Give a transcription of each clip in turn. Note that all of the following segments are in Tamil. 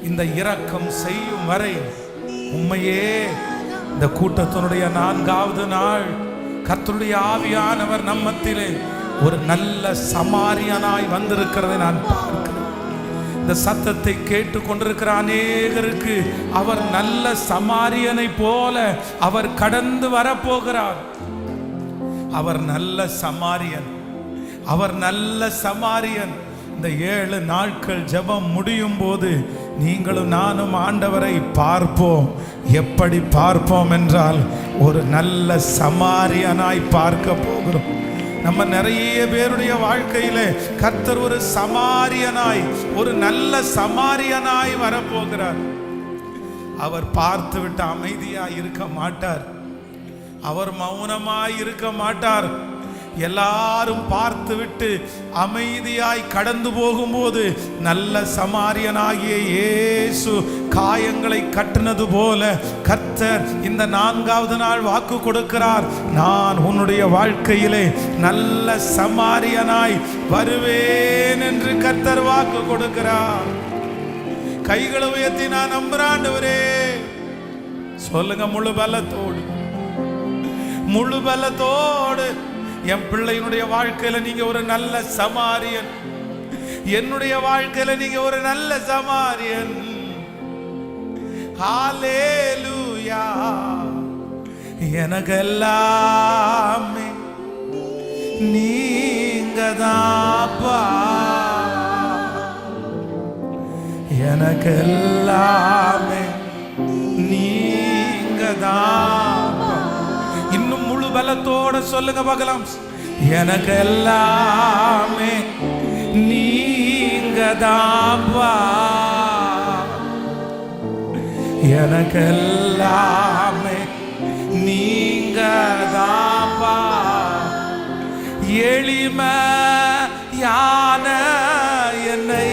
இந்த இரக்கம் செய்யும் வரை உம்மையே இந்த கூட்டத்தினுடைய 4வது நாள் கர்த்தருடைய ஆவியானவர் நம்மத்திலே ஒரு நல்ல சமாரியனாய் வந்திருக்கிறதை நான் பார்க்கிறேன். இந்த சத்தத்தை கேட்டு கொண்டிருக்கிற அநேகருக்கு அவர் நல்ல சமாரியனை போல அவர் கடந்து வரப்போகிறார். அவர் நல்ல சமாரியன், அவர் நல்ல சமாரியன். இந்த 7 நாட்கள் ஜெபம் முடியும் போது நீங்களும் நானும் ஆண்டவரை பார்ப்போம். எப்படி பார்ப்போம் என்றால் ஒரு நல்ல சமாரியனாய் பார்க்க போகிறோம். நம்ம நிறைய பேருடைய வாழ்க்கையில கர்த்தர் ஒரு சமாரியனாய், ஒரு நல்ல சமாரியனாய் வரப்போகிறார். அவர் பார்த்து விட்டு அமைதியாய் இருக்க மாட்டார். அவர் மௌனமாய் இருக்க மாட்டார். எல்லாரும் பார்த்து விட்டு அமைதியாய் கடந்து போகும்போது நல்ல சமாரியனாகிய இயேசு காயங்களை கட்டினது போல கர்த்தர் இந்த 4வது நாள் வாக்கு கொடுக்கிறார். நான் உன்னுடைய வாழ்க்கையிலே நல்ல சமாரியனாய் வருவேன் என்று கர்த்தர் வாக்கு கொடுக்கிறார். கைகளை உயர்த்தி நான் நம்புறேன் ஆண்டவரே. சொல்லுங்க, முழு பலத்தோடு, முழு பலத்தோடு என் பிள்ளையினுடைய வாழ்க்கையில நீங்க ஒரு நல்ல சமாரியன். என்னுடைய வாழ்க்கையில நீங்க ஒரு நல்ல சமாரியன். ஹalleluya. எனக்கு எல்லாமே நீங்க தான்ப்பா, எனக்கு எல்லாமே நீங்க தான். இன்னும் முழு பலத்தோட சொல்லுங்க பார்க்கலாம். எனக்கு எல்லாமே நீங்க தான்ப்பா, எனக்கு எல்லாமே நீங்க தான்ப்பா. எளிமையான என்னை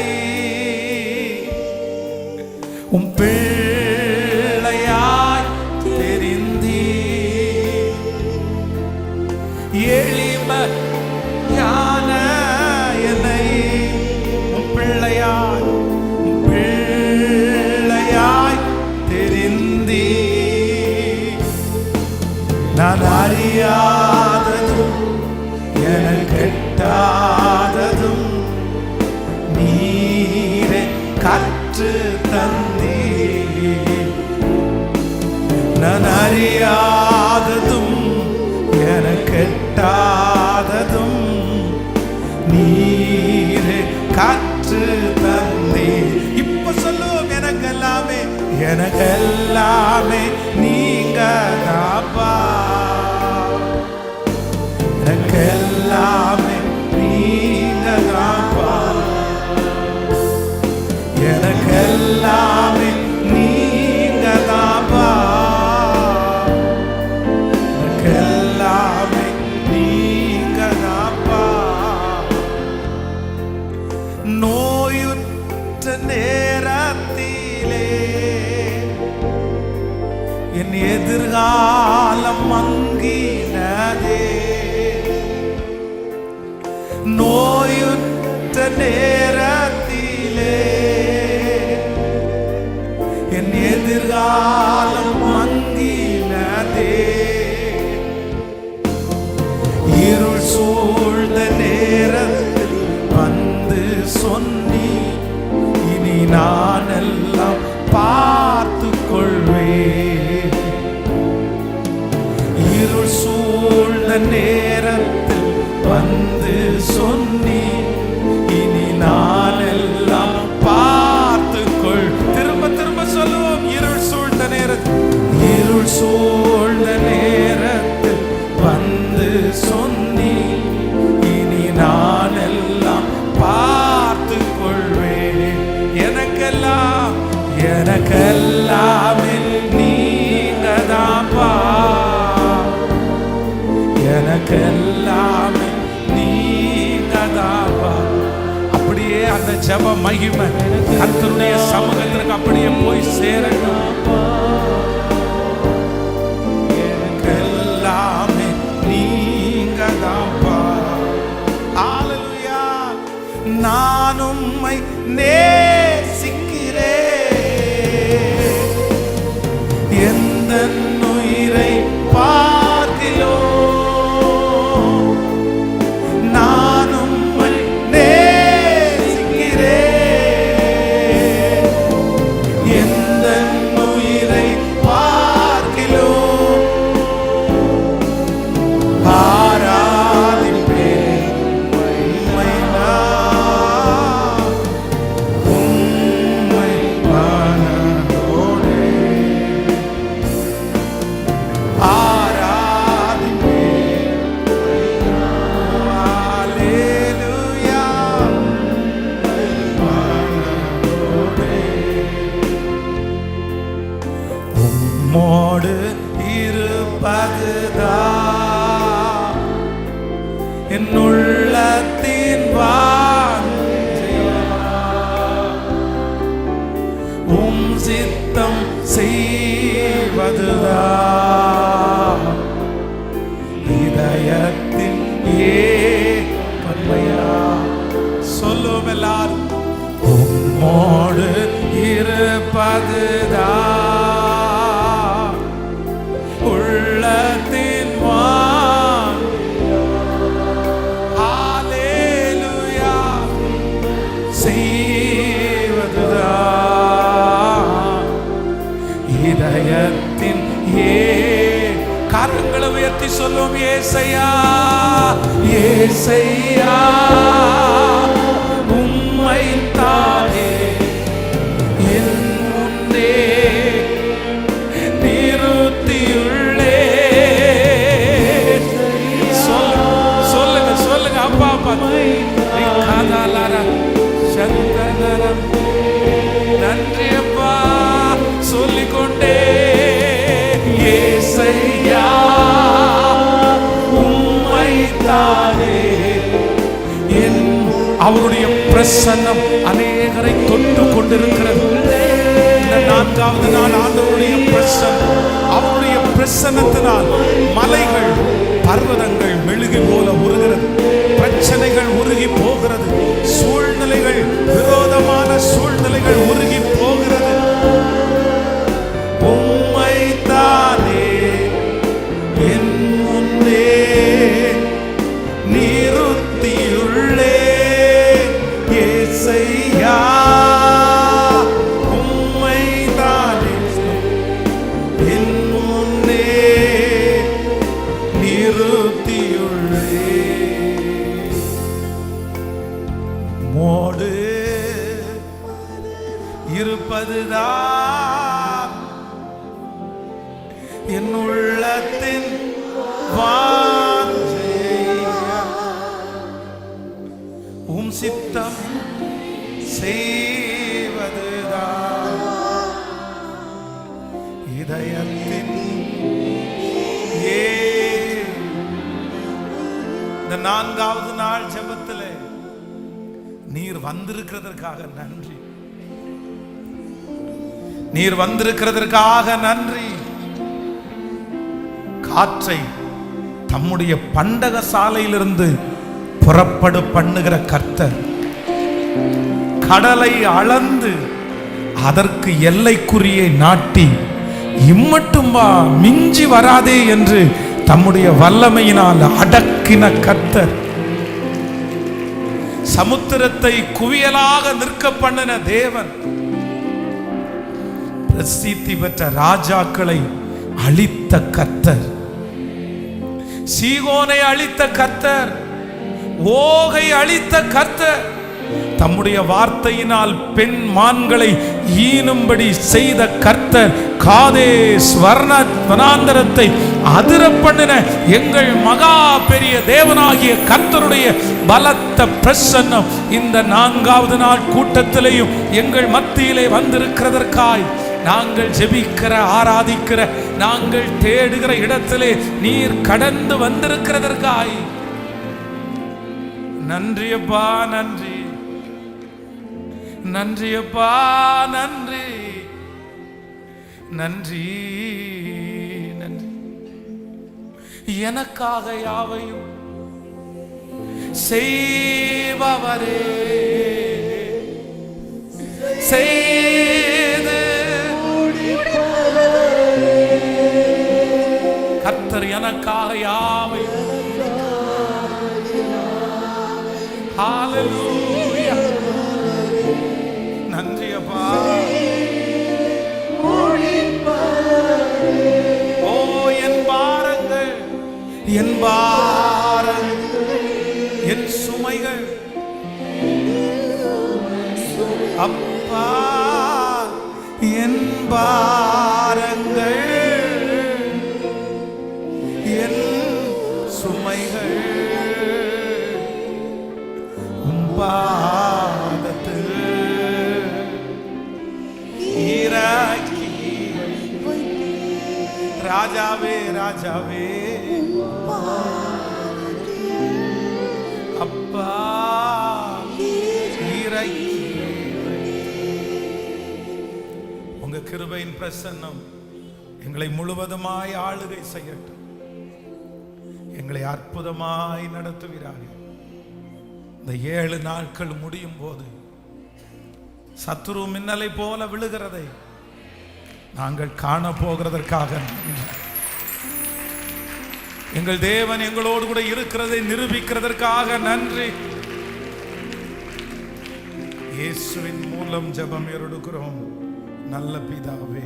உம் பிள்ளையாய் தெரிந்தி, எளிமையான என்னை உம் பிள்ளையாய், உம் பிள்ளையாய் தெரிந்தி, நான் அறியாததும் எனக்கு எட்டாததும் நீரே கற்று தந்தி, நான் அறியாததும் எனக்கு எட்டாததும் நீரே கற்று தந்தி. இப்ப சொல்லுவோம், எனக்கு எல்லாமே, எனக்கு எல்லாமே நீங்க தாப்பா, எனக்கு எல்லாமே நீங்க தாப்பா, எனக்கு எல்லாமே நீங்க தாப்பா, எனக்கு எல்லாமே நீங்க தாப்பா. நோயுற்ற நேரத்திலே என் எதிர்காலம் மங்கினதே, நோயுற்ற நேரத்திலே என் எதிர்காலம் மங்கினதே, இருள் சூழ்ந்த நேரத்தில் வந்து சொன்னி, இனி நான் எல்லாம் பார்த்து கொள்வேன். இருள் சூழ்ந்த நேரத்தில் வந்து சொன்னி, இனி நான் எல்லாம் பார்த்துக்கொள். திரும்ப திரும்ப சொல்லுவோம், இருள் சூழ்ந்த நேரத்தில், இருள் சூழ்ந்த நேரத்தில் வந்து சொன்னி, இனி நான் எல்லாம் பார்த்து கொள்வேன். எனக்கெல்லாம், எனக்கெல்லாமே நீங்க தான்ப்பா, எனக்கு எல்லாமே நீங்க தான்ப்பா. அப்படியே அந்த ஜெப மகிமை கர்த்தருடைய சமூகத்திற்கு அப்படியே போய் சேரணும். எனக்கு எல்லாமே நீங்க தான்ப்பா. ஹalleluya. நான் உம்மை நேசிக்கிறேன், உம் சித்தம் செய்வதுதான் இதயத்தின் ஏற்பமையா. சொல்லும் எல்லாரும், உம்மோடு இருப்பதுதான் உள்ளத்தின் ஹல்லேலூயா செய்வதுதான் இதயத்தின் கரங்களை உயர்த்தி சொல்லும், ஏசையா ஏசையா உம்மை தானே என் முன்னே நிறுத்தியுள்ளே. சொல்லுங்க சொல்லுங்க அப்பா அப்பா. நன்றி அப்பா சொல்லிக்கொண்டே, ஏசையா உம்மை தானே என். அவருடைய பிரசன்னம் அநேகரை தொட்டு கொண்டிருக்கிறது. இந்த 4வது நாள் ஆண்டவருடைய பிரசன்னம், அவருடைய பிரசன்னத்தினால் மலைகள் பர்வதங்கள் மெழுகி போல உருகிறது, பிரச்சனைகள் உருகி போகிறது, சூழ்நிலைகள் விரோதமான சூழ்நிலைகள் உருகி போகிறது. உம்மை தானே என் முன்னே நிறுத்தியுள்ளே, ஏசையா உம்மை தானே என் முன்னே நிறுத்தியுள்ளே. மோடு இருப்பதுதான் என் உள்ளத்தின் வாஞ்சை, உம் சித்தம் செய்வதுதான் இதயத்தின் இந்த 4வது நாள் ஜெபத்திலே நீர் வந்திருக்கிறதற்காக நன்றி, நீர் வந்திருக்கிறதற்காக நன்றி. காற்றை தம்முடைய பண்டக சாலையிலிருந்து புறப்படு பண்ணுகிற கர்த்தர், கடலை அளந்து அதற்கு எல்லைக்குறியை நாட்டி இம்மட்டும் வா மிஞ்சி வராதே என்று தம்முடைய வல்லமையினால் அடக்கின கர்த்தர், சமுத்திரத்தை குவியலாக நிற்க பண்ணின தேவன், பிரசித்தி பெற்ற ராஜாக்களை அழித்த கர்த்தர், சீகோனை அழித்த கர்த்தர், ஓகை அழித்த கர்த்தர், தம்முடைய வார்த்தையினால் பெண் மான்களை ஈனும்படி செய்த கர்த்தர், காதேஸ் வனாந்தரத்தை அதிர பண்ணின எங்கள் மகா பெரிய தேவனாகிய கர்த்தருடைய பலத்த பிரசன்னம் இந்த 4வது நாள் கூட்டத்திலேயும் எங்கள் மத்தியிலே வந்திருக்கிறதற்காய், நாங்கள் ஜெபிக்கிற ஆராதிக்கிற நாங்கள் தேடுகிற இடத்திலே நீர் கடந்து வந்திருக்கிறதற்காய் நன்றி அப்பா, நன்றி நன்றி அப்பா, நன்றி நன்றி நன்றி. எனக்காக யாவையும் செய்பவரே, செய்து கர்த்தர் எனக்காக யாவையும். ஹல்லேலூயா, நன்றி அப்பா. ஓ என் பாரங்கள், என் பாரங்கள், என் சுமைகள் அப்பா, என் பாரங்கள், என் சுமைகள் பாதத்தில் இறக்கி, ராஜாவே ராஜாவே அப்பா இறக்கி உங்க கிருபையின் பிரசன்னம் எங்களை முழுவதுமாய் ஆளுகை செய்யட்டும். எங்களை அற்புதமாய் நடத்துவீராக. இந்த 7 நாட்கள் முடியும் போது சத்துரு மின்னலை போல விழுகிறதை நாங்கள் காண போகிறதற்காக எங்கள் தேவன் எங்களோடு கூட இருக்கிறதை நிரூபிக்கிறதற்காக நன்றி. இயேசுவின் மூலம் ஜெபம் எடுக்கிறோம் நல்ல பிதாவே.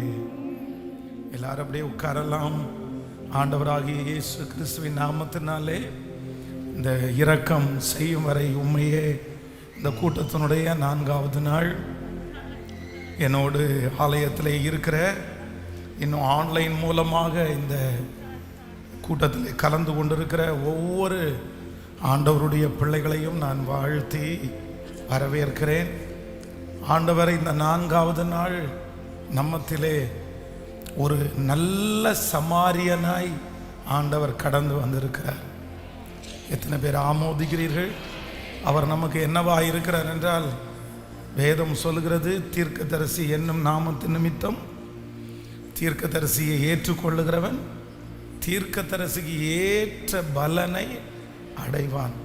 எல்லாரும் அப்படியே உட்காரலாம். ஆண்டவராகிய இயேசு கிறிஸ்துவின் நாமத்தினாலே இந்த இரக்கம் செய்யும் வரை உண்மையே இந்த கூட்டத்தினுடைய 4வது நாள் என்னோடு ஆலயத்தில் இருக்கிற இன்னும் ஆன்லைன் மூலமாக இந்த கூட்டத்தில் கலந்து கொண்டிருக்கிற ஒவ்வொரு ஆண்டவருடைய பிள்ளைகளையும் நான் வாழ்த்தி வரவேற்கிறேன். ஆண்டவர் இந்த 4வது நாள் நம்மத்திலே ஒரு நல்ல சமாரியனாய் ஆண்டவர் கடந்து வந்திருக்கிறார். எத்தனை பேர் ஆமோதிக்கிறீர்கள்? அவர் நமக்கு என்னவா இருக்கிறார் என்றால், வேதம் சொல்கிறது, தீர்க்கதரிசி என்னும் நாமத்தின் நிமித்தம் தீர்க்கதரிசியை ஏற்றுக்கொள்ளுகிறவன் தீர்க்கதரிசிக்கு ஏற்ற பலனை அடைவான்.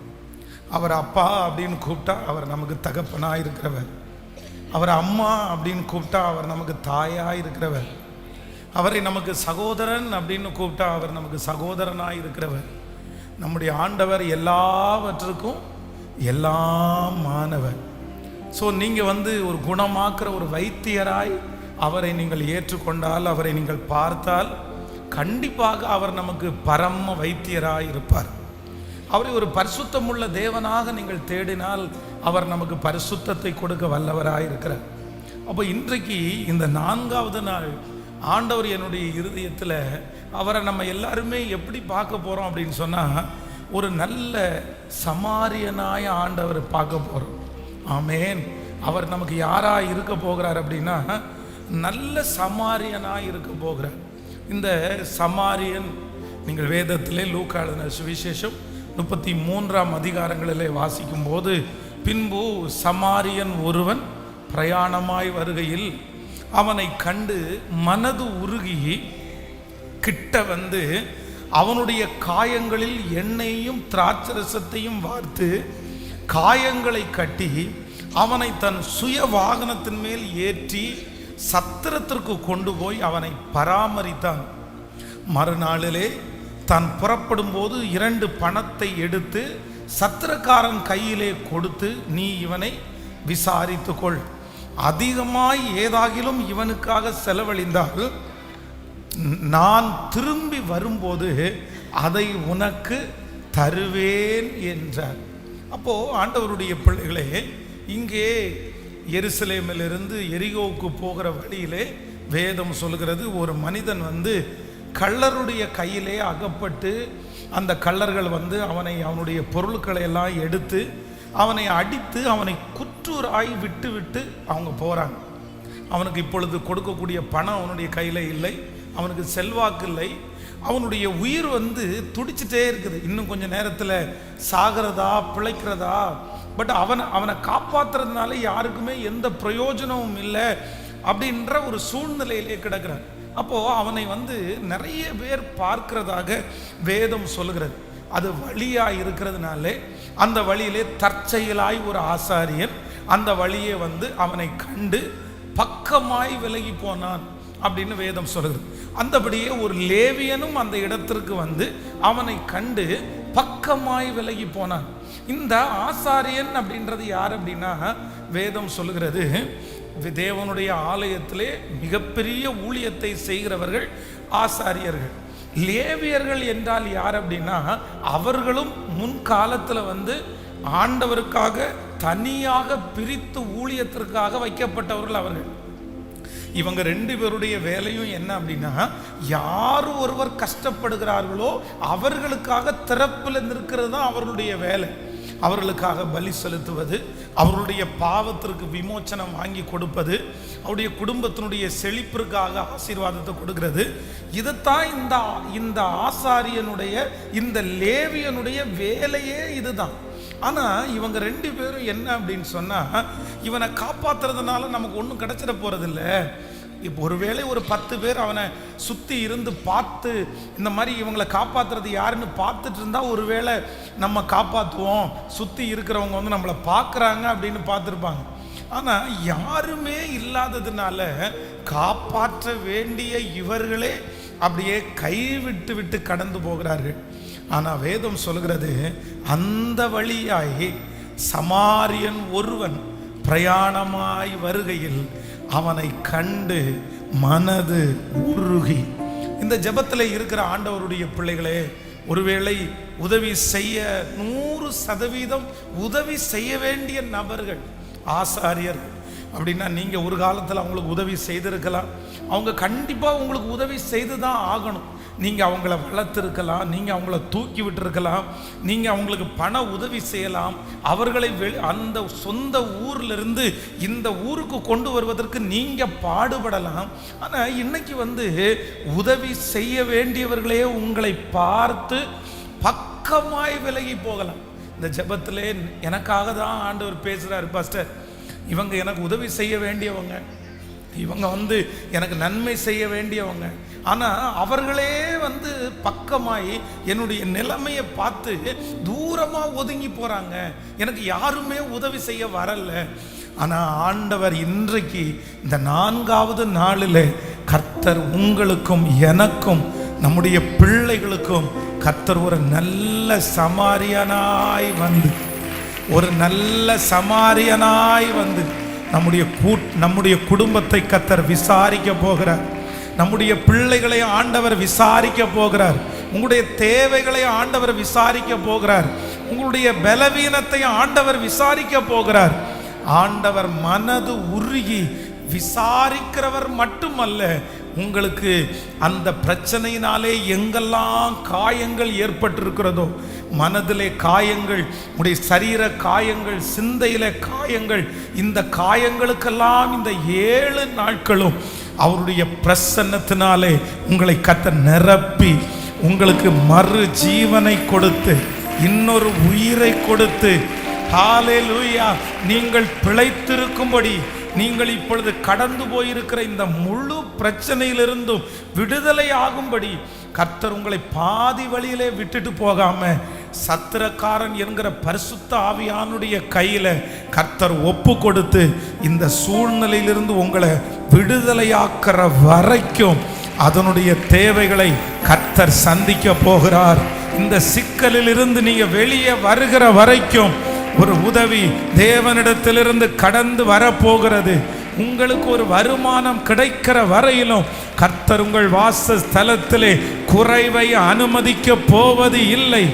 அவர் அப்பா அப்படின்னு கூப்பிட்டா அவர் நமக்கு தகப்பனாக இருக்கிறவர். அவர் அம்மா அப்படின்னு கூப்பிட்டா அவர் நமக்கு தாயாக இருக்கிறவர். அவரை நமக்கு சகோதரன் அப்படின்னு கூப்பிட்டா அவர் நமக்கு சகோதரனாக இருக்கிறவர். நம்முடைய ஆண்டவர் எல்லாவற்றுக்கும் எல்லாம் மாணவர். ஸோ நீங்கள் ஒரு குணமாக்குற ஒரு வைத்தியராய் அவரை நீங்கள் ஏற்றுக்கொண்டால், அவரை நீங்கள் பார்த்தால், கண்டிப்பாக அவர் நமக்கு பரம வைத்தியராய் இருப்பார். அவரை ஒரு பரிசுத்தமுள்ள தேவனாக நீங்கள் தேடினால் அவர் நமக்கு பரிசுத்தத்தை கொடுக்க வல்லவராய் இருக்கிறார். அப்போ இன்றைக்கு இந்த 4வது நாள் ஆண்டவர் என்னுடைய இருதயத்தில் அவரை நம்ம எல்லாருமே எப்படி பார்க்க போகிறோம் அப்படின்னு சொன்னால், ஒரு நல்ல சமாரியனாய ஆண்டவர் பார்க்க போகிறோம். ஆமேன். அவர் நமக்கு யாராக இருக்க போகிறார் அப்படின்னா, நல்ல சமாரியனாக இருக்க போகிறார். இந்த சமாரியன் நீங்கள் வேதத்திலே லூக்கா எழுதின சுவிசேஷம் 33ஆம் அதிகாரங்களிலே வாசிக்கும் போது, பின்பு சமாரியன் ஒருவன் பிரயாணமாய் வருகையில் அவனை கண்டு மனது உருகி கிட்ட வந்து அவனுடைய காயங்களில் எண்ணெயையும் திராட்சரசத்தையும் வார்த்து காயங்களை கட்டி அவனை தன் சுய வாகனத்தின் மேல் ஏற்றி சத்திரத்திற்கு கொண்டு போய் அவனை பராமரித்தான். மறுநாளிலே தான் புறப்படும் போது 2 பணத்தை எடுத்து சத்திரக்காரன் கையிலே கொடுத்து, நீ இவனை விசாரித்துக்கொள், அதிகமாய் ஏதாகிலும் இவனுக்காக செலவழிந்தால் நான் திரும்பி வரும்போது அதை உனக்கு தருவேன் என்றார். அப்போ ஆண்டவருடைய பிள்ளைகளே, இங்கே எருசலேமிலிருந்து எரிகோவுக்கு போகிற வழியிலே வேதம் சொல்கிறது, ஒரு மனிதன் கள்ளருடைய கையிலே அகப்பட்டு அந்த கள்ளர்கள் அவனுடைய பொருட்களை எல்லாம் எடுத்து அவனை அடித்து அவனை குற்றூராய் விட்டு விட்டு அவங்க போகிறாங்க. அவனுக்கு இப்பொழுது கொடுக்கக்கூடிய பணம் அவனுடைய கையில் இல்லை, அவனுக்கு செல்வாக்கு இல்லை, அவனுடைய உயிர் துடிச்சிட்டே இருக்குது. இன்னும் கொஞ்சம் நேரத்தில் சாகிறதா பிழைக்கிறதா. பட் அவனை காப்பாற்றுறதுனால யாருக்குமே எந்த பிரயோஜனமும் இல்லை அப்படின்ற ஒரு சூழ்நிலையிலே கிடக்கிறான். அப்போது அவனை நிறைய பேர் பார்க்கிறதாக வேதம் சொல்லுகிறது. அது வழியாக இருக்கிறதுனாலே அந்த வழியிலே தற்செயலாய் ஒரு ஆசாரியன் அந்த வழியை அவனை கண்டு பக்கமாய் விலகி போனான் அப்படின்னு வேதம் சொல்லுது. அந்தபடியே ஒரு லேவியனும் அந்த இடத்திற்கு அவனை கண்டு பக்கமாய் விலகி போனான். இந்த ஆசாரியன் அப்படின்றது யார் அப்படின்னா, வேதம் சொல்லுகிறது, தேவனுடைய ஆலயத்திலே மிகப்பெரிய ஊழியத்தை செய்கிறவர்கள் ஆசாரியர்கள். லேவியர்கள் என்றால் யார் அப்படின்னா, அவர்களும் முன்காலத்தில் ஆண்டவருக்காக தனியாக பிரித்து ஊழியத்திற்காக வைக்கப்பட்டவர்கள் அவர்கள். இவங்க 2 பேருடைய வேலையும் என்ன அப்படின்னா, யார் ஒருவர் கஷ்டப்படுகிறார்களோ அவர்களுக்காக திறப்பில் நிற்கிறது தான் அவர்களுடைய வேலை. அவர்களுக்காக பலி செலுத்துவது, அவர்களுடைய பாவத்திற்கு விமோச்சனம் வாங்கி கொடுப்பது, அவருடைய குடும்பத்தினுடைய செழிப்பிற்காக ஆசீர்வாதத்தை கொடுக்கிறது. இதைத்தான் இந்த ஆசாரியனுடைய இந்த லேவியனுடைய வேலையே இதுதான். ஆனால் இவங்க 2 பேரும் என்ன அப்படின்னு சொன்னால், இவனை காப்பாற்றுறதுனால நமக்கு ஒன்றும் கிடைச்சிட போகிறதில்ல, இப்போ ஒருவேளை ஒரு 10 பேர் அவனை சுற்றி இருந்து பார்த்து இந்த மாதிரி இவங்களை காப்பாற்றுறது யாருன்னு பார்த்துட்டு இருந்தால் ஒருவேளை நம்ம காப்பாற்றுவோம், சுற்றி இருக்கிறவங்க வந்து நம்மளை பார்க்குறாங்க அப்படின்னு பார்த்துருப்பாங்க. ஆனால் யாருமே இல்லாததுனால காப்பாற்ற வேண்டிய இவர்களே அப்படியே கைவிட்டு விட்டு கடந்து போகிறார்கள். ஆனால் வேதம் சொல்கிறது, அந்த வழியாய் சமாரியன் ஒருவன் பிரயாணமாய் வருகையில் அவனை கண்டு மனது உருகி. இந்த ஜெபத்தில் இருக்கிற ஆண்டவருடைய பிள்ளைகளே, ஒருவேளை உதவி செய்ய 100% உதவி செய்ய வேண்டிய நபர்கள் ஆசாரியர்கள் அப்படின்னா, நீங்கள் ஒரு காலத்தில் அவங்களுக்கு உதவி செய்திருக்கலாம். அவங்க கண்டிப்பாக உங்களுக்கு உதவி செய்து தான் ஆகணும். நீங்கள் அவங்கள வளர்த்துருக்கலாம், நீங்கள் அவங்கள தூக்கி விட்டுருக்கலாம், நீங்கள் அவங்களுக்கு பண உதவி செய்யலாம், அவர்களை அந்த சொந்த ஊர்லேருந்து இந்த ஊருக்கு கொண்டு வருவதற்கு நீங்கள் பாடுபடலாம். ஆனால் இன்னைக்கு வந்து உதவி செய்ய வேண்டியவர்களே உங்களை பார்த்து பக்கமாய் விலகி போகலாம். இந்த ஜெபத்திலே எனக்காக தான் ஆண்டவர் பேசுகிறார், பாஸ்டர் இவங்க எனக்கு உதவி செய்ய வேண்டியவங்க, இவங்க வந்து எனக்கு நன்மை செய்ய வேண்டியவங்க, ஆனால் அவர்களே வந்து பக்கமாய் என்னுடைய நிலைமையை பார்த்து தூரமாக ஒதுங்கி போகிறாங்க, எனக்கு யாருமே உதவி செய்ய வரல. ஆனால் ஆண்டவர் இன்றைக்கு இந்த 4வது நாளில் கர்த்தர் உங்களுக்கும் எனக்கும் நம்முடைய பிள்ளைகளுக்கும் கர்த்தர் ஒரு நல்ல சமாரியனாய் வந்து, ஒரு நல்ல சமாரியனாய் வந்து நம்முடைய குடும்பத்தை கர்த்தர் விசாரிக்க போகிறார். நம்முடைய பிள்ளைகளை ஆண்டவர் விசாரிக்க போகிறார். உங்களுடைய தேவைகளை ஆண்டவர் விசாரிக்க போகிறார். உங்களுடைய பலவீனத்தை ஆண்டவர் விசாரிக்க போகிறார். ஆண்டவர் மனது உருகி விசாரிக்கிறவர் மட்டுமல்ல, உங்களுக்கு அந்த பிரச்சனையினாலே எங்கெல்லாம் காயங்கள் ஏற்பட்டிருக்கிறதோ, மனதிலே காயங்கள், உடைய சரீர காயங்கள், சிந்தையிலே காயங்கள், இந்த காயங்களுக்கெல்லாம் இந்த 7 நாட்களும் அவருடைய பிரசன்னத்தினாலே உங்களை கர்த்தர் நிரப்பி உங்களுக்கு மறு ஜீவனை கொடுத்து, இன்னொரு உயிரை கொடுத்து, ஹல்லேலூயா, நீங்கள் பிழைத்திருக்கும்படி, நீங்கள் இப்பொழுது கடந்து போயிருக்கிற இந்த முழு பிரச்சனையிலிருந்தும் விடுதலை ஆகும்படி கர்த்தர் உங்களை பாதி வழியிலே விட்டுட்டு போகாம, சத்திரக்காரன் என்கிற பரிசுத்த ஆவியானுடைய கையில கர்த்தர் ஒப்பு கொடுத்து இந்த சூழ்நிலையிலிருந்து உங்களை விடுதலையாக்குற வரைக்கும் அதனுடைய தேவைகளை கர்த்தர் சந்திக்க போகிறார். இந்த சிக்கலில் இருந்து நீங்க வெளியே வருகிற வரைக்கும் ஒரு உதவி தேவனிடத்திலிருந்து கடந்து வரப்போகிறது. உங்களுக்கு ஒரு வருமானம் கிடைக்கிற வரையிலும் கர்த்தர் உங்கள் வாசஸ்தலத்திலே குறைவை அனுமதிக்க போவது இல்லை.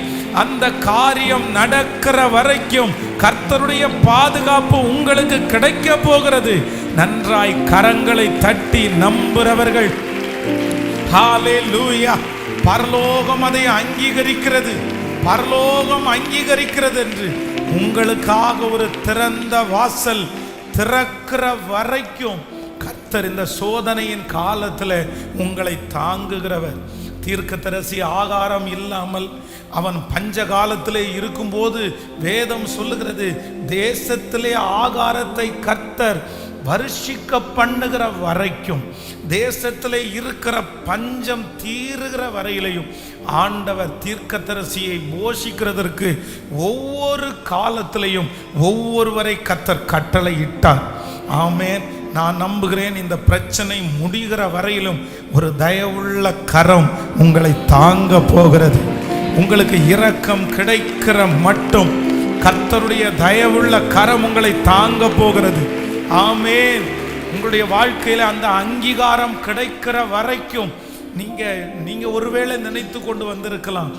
அந்த காரியம் நடக்கிற வரைக்கும் கர்த்தருடைய பாதுகாப்பு உங்களுக்கு கிடைக்க போகிறது. நன்றாய் கரங்களை தட்டி நம்புறவர்கள், ஹல்லேலூயா, பரலோகம் அதை அங்கீகரிக்கிறது, பரலோகம் அங்கீகரிக்கிறது என்று உங்களுக்காக ஒரு திறந்த வாசல் திறக்கிற வரைக்கும் கர்த்தர் இந்த சோதனையின் காலத்தில் உங்களை தாங்குகிறவர். தீர்க்கதரிசி ஆகாரம் இல்லாமல் அவன் பஞ்ச காலத்திலே இருக்கும்போது வேதம் சொல்லுகிறது, தேசத்திலே ஆகாரத்தை கர்த்தர் வருஷிக்க பண்ணுகிற வரைக்கும், தேசத்திலே இருக்கிற பஞ்சம் தீருகிற வரையிலையும் ஆண்டவர் தீர்க்கதரிசியை போஷிக்கிறதற்கு ஒவ்வொரு காலத்திலையும் ஒவ்வொருவரை கர்த்தர் கட்டளை இட்டார். ஆமென். நான் நம்புகிறேன், இந்த பிரச்சனை முடிகிற வரையிலும் ஒரு தயவுள்ள கரம் உங்களை தாங்க போகிறது. உங்களுக்கு இரக்கம் கிடைக்கிற மட்டும் கர்த்தருடைய தயவுள்ள கரம் உங்களை தாங்க போகிறது. ஆமென். உங்களுடைய வாழ்க்கையில அந்த அங்கீகாரம் கிடைக்கிற வரைக்கும் நீங்க ஒருவேளை நினைத்து கொண்டு வந்திருக்கலாம்,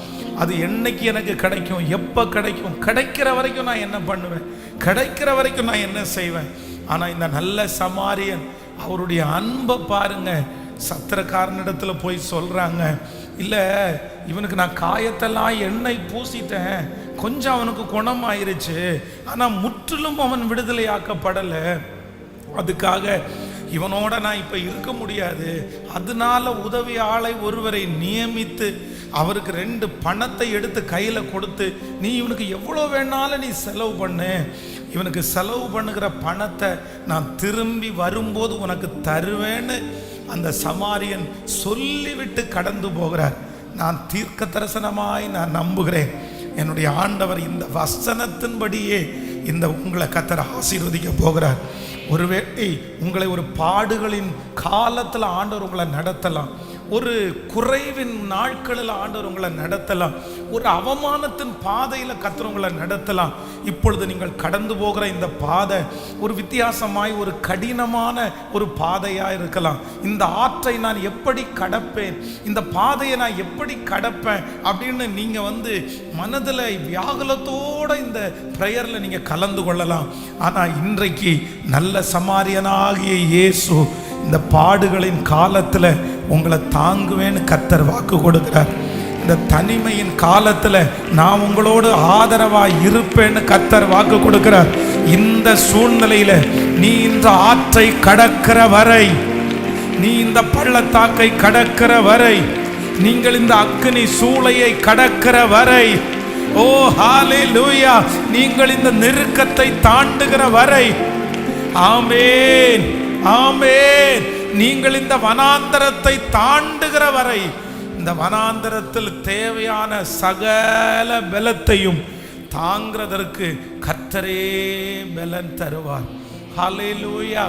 அது என்னைக்கு எனக்கு கிடைக்கும், எப்ப கிடைக்கும், கிடைக்கிற வரைக்கும் நான் என்ன பண்ணுவேன், கிடைக்கிற வரைக்கும் நான் என்ன செய்வேன். ஆனா இந்த நல்ல சமாரியன் அவருடைய அன்பை பாருங்க. சத்திரக்காரனிடத்துல போய் சொல்றாங்க, இல்ல இவனுக்கு நான் காயத்தெல்லாம் எண்ணெய் பூசிட்டேன், கொஞ்சம் அவனுக்கு குணமாயிருச்சு, ஆனா முற்றிலும் அவன் விடுதலையாக்கப்படலை, அதுக்காக இவனோட நான் இப்ப இருக்க முடியாது, அதனால உதவி ஆளை ஒருவரை நியமித்து அவருக்கு 2 பணத்தை எடுத்து கையில கொடுத்து, நீ இவனுக்கு எவ்வளவு வேணாலும் நீ செலவு பண்ணு, இவனுக்கு செலவு பண்ணுகிற பணத்தை நான் திரும்பி வரும்போது உனக்கு தருவேன்னு அந்த சமாரியன் சொல்லிவிட்டு கடந்து போகிறார். நான் தீர்க்க தரிசனமாய் நான் நம்புகிறேன், என்னுடைய ஆண்டவர் இந்த வசனத்தின்படியே இந்த உங்களை கர்த்தர் ஆசீர்வதிக்க போகிறார். ஒருவேளை உங்களை ஒரு பாடுகளின் காலத்தில் ஆண்டவர் உங்களை நடத்தலாம், ஒரு குறைவின் நாட்களில் ஆண்டவர் உங்களை நடத்தலாம், ஒரு அவமானத்தின் பாதையில் கர்த்தர் உங்களை நடத்தலாம். இப்பொழுது நீங்கள் கடந்து போகிற இந்த பாதை ஒரு வித்தியாசமாய் ஒரு கடினமான ஒரு பாதையாக இருக்கலாம். இந்த ஆற்றை நான் எப்படி கடப்பேன், இந்த பாதையை நான் எப்படி கடப்பேன் அப்படின்னு நீங்கள் மனதில் வியாகுலத்தோடு இந்த ப்ரேயரில் நீங்கள் கலந்து கொள்ளலாம். ஆனால் இன்றைக்கு நல்ல சமாரியனாகிய இயேசு இந்த பாடுகளின் காலத்தில் உங்களை தாங்குவேன்னு கர்த்தர் வாக்கு கொடுக்கிறார். இந்த தனிமையின் காலத்தில் நான் உங்களோடு ஆதரவாக இருப்பேன்னு கர்த்தர் வாக்கு கொடுக்கிறார். இந்த சூழ்நிலையில் நீ இந்த ஆற்றை கடக்கிற வரை, நீ இந்த பள்ளத்தாக்கை கடக்கிற வரை, நீங்கள் இந்த அக்கினி சூளையை கடக்கிற வரை, ஓ ஹல்லேலூயா, நீங்கள் இந்த நெருக்கத்தை தாண்டுகிற வரை, ஆமென் ஆமென், நீங்கள் இந்த வனாந்தரத்தை தாண்டுகிற வரை, இந்த வனாந்தரத்தில் தேவையான சகல பலத்தையும் தாங்கிறதற்கு கர்த்தரே பலன் தருவார். ஹல்லேலூயா.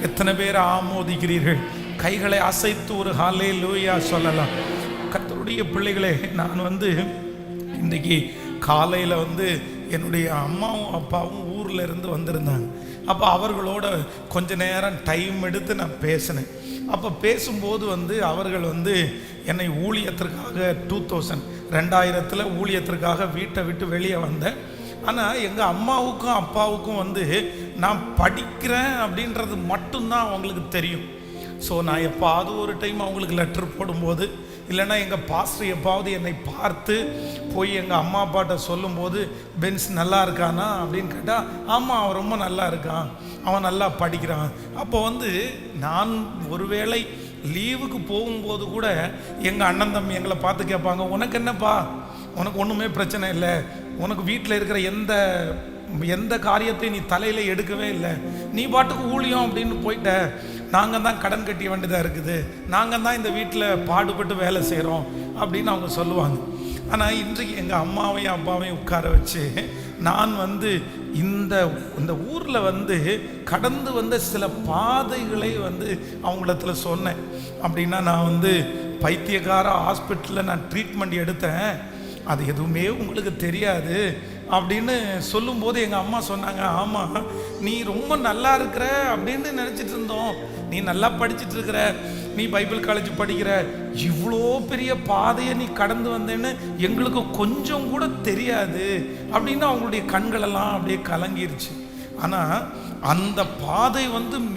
எத்தனை பேர் ஆமோதிக்கிறீர்கள்? கைகளை அசைத்து ஒரு ஹல்லேலூயா சொல்லலாம். கர்த்தருடைய பிள்ளைகளே, நான் இன்றைக்கி காலையில் என்னுடைய அம்மாவும் அப்பாவும் ஊரில் இருந்து வந்திருந்தாங்க. அப்போ அவர்களோட கொஞ்ச நேரம் டைம் எடுத்து நான் பேசினேன். அப்போ பேசும்போது அவர்கள் என்னை ஊழியத்திற்காக 2000 ஊழியத்திற்காக வீட்டை விட்டு வெளியே வந்தேன். ஆனால் எங்கள் அம்மாவுக்கும் அப்பாவுக்கும் நான் படிக்கிறேன் அப்படின்றது மட்டும்தான் அவங்களுக்கு தெரியும். ஸோ நான் எப்பாவது ஒரு டைம் அவங்களுக்கு லெட்டர் போடும்போது, இல்லைன்னா எங்கள் பாஸ்டர் எப்பாவது என்னை பார்த்து போய் எங்கள் அம்மா அப்பாட்ட சொல்லும்போது, பென்ஸ் நல்லா இருக்கானா அப்படின்னு கேட்டால், ஆமாம் அவன் ரொம்ப நல்லா இருக்கான், அவன் நல்லா படிக்கிறான். அப்போ நான் ஒருவேளை லீவுக்கு போகும்போது கூட எங்கள் அண்ணன் தம்பி எங்களை பார்த்து கேட்பாங்க, உனக்கு என்னப்பா, உனக்கு ஒன்றுமே பிரச்சனை இல்லை, உனக்கு வீட்டில் இருக்கிற எந்த காரியத்தை நீ தலையில் எடுக்கவே இல்லை, நீ பாட்டுக்கு ஊழியம் அப்படின்னு போயிட்ட, நாங்கள் தான் கடன் கட்டிய வேண்டியதாக இருக்குது, நாங்கள் தான் இந்த வீட்டில் பாடுபட்டு வேலை செய்கிறோம் அப்படின்னு அவங்க சொல்லுவாங்க. ஆனால் இன்றைக்கு எங்கள் அம்மாவையும் அப்பாவையும் உட்கார வச்சு நான் இந்த ஊரில் கடந்து வந்த சில பாதைகளை அவங்களத்துல சொன்னேன். அப்படின்னா நான் பைத்தியக்கார ஹாஸ்பிட்டலில் நான் ட்ரீட்மெண்ட் எடுத்தேன், அது எதுவுமே உங்களுக்கு தெரியாது அப்படின்னு சொல்லும்போது எங்கள் அம்மா சொன்னாங்க, ஆமாம் நீ ரொம்ப நல்லா இருக்கிற அப்படின்னு நினச்சிட்டு இருந்தோம், நீ நல்லா படிச்சுட்டு இருக்கிற, நீ பைபிள் காலேஜ் படிக்கிற, இவ்வளோ பெரிய பாதையை நீ கடந்து வந்தேன்னு எங்களுக்கு கொஞ்சம் கூட தெரியாது அப்படின்னு அவங்களுடைய கண்களெல்லாம் அப்படியே கலங்கிருச்சு. ஆனால் அந்த பாதை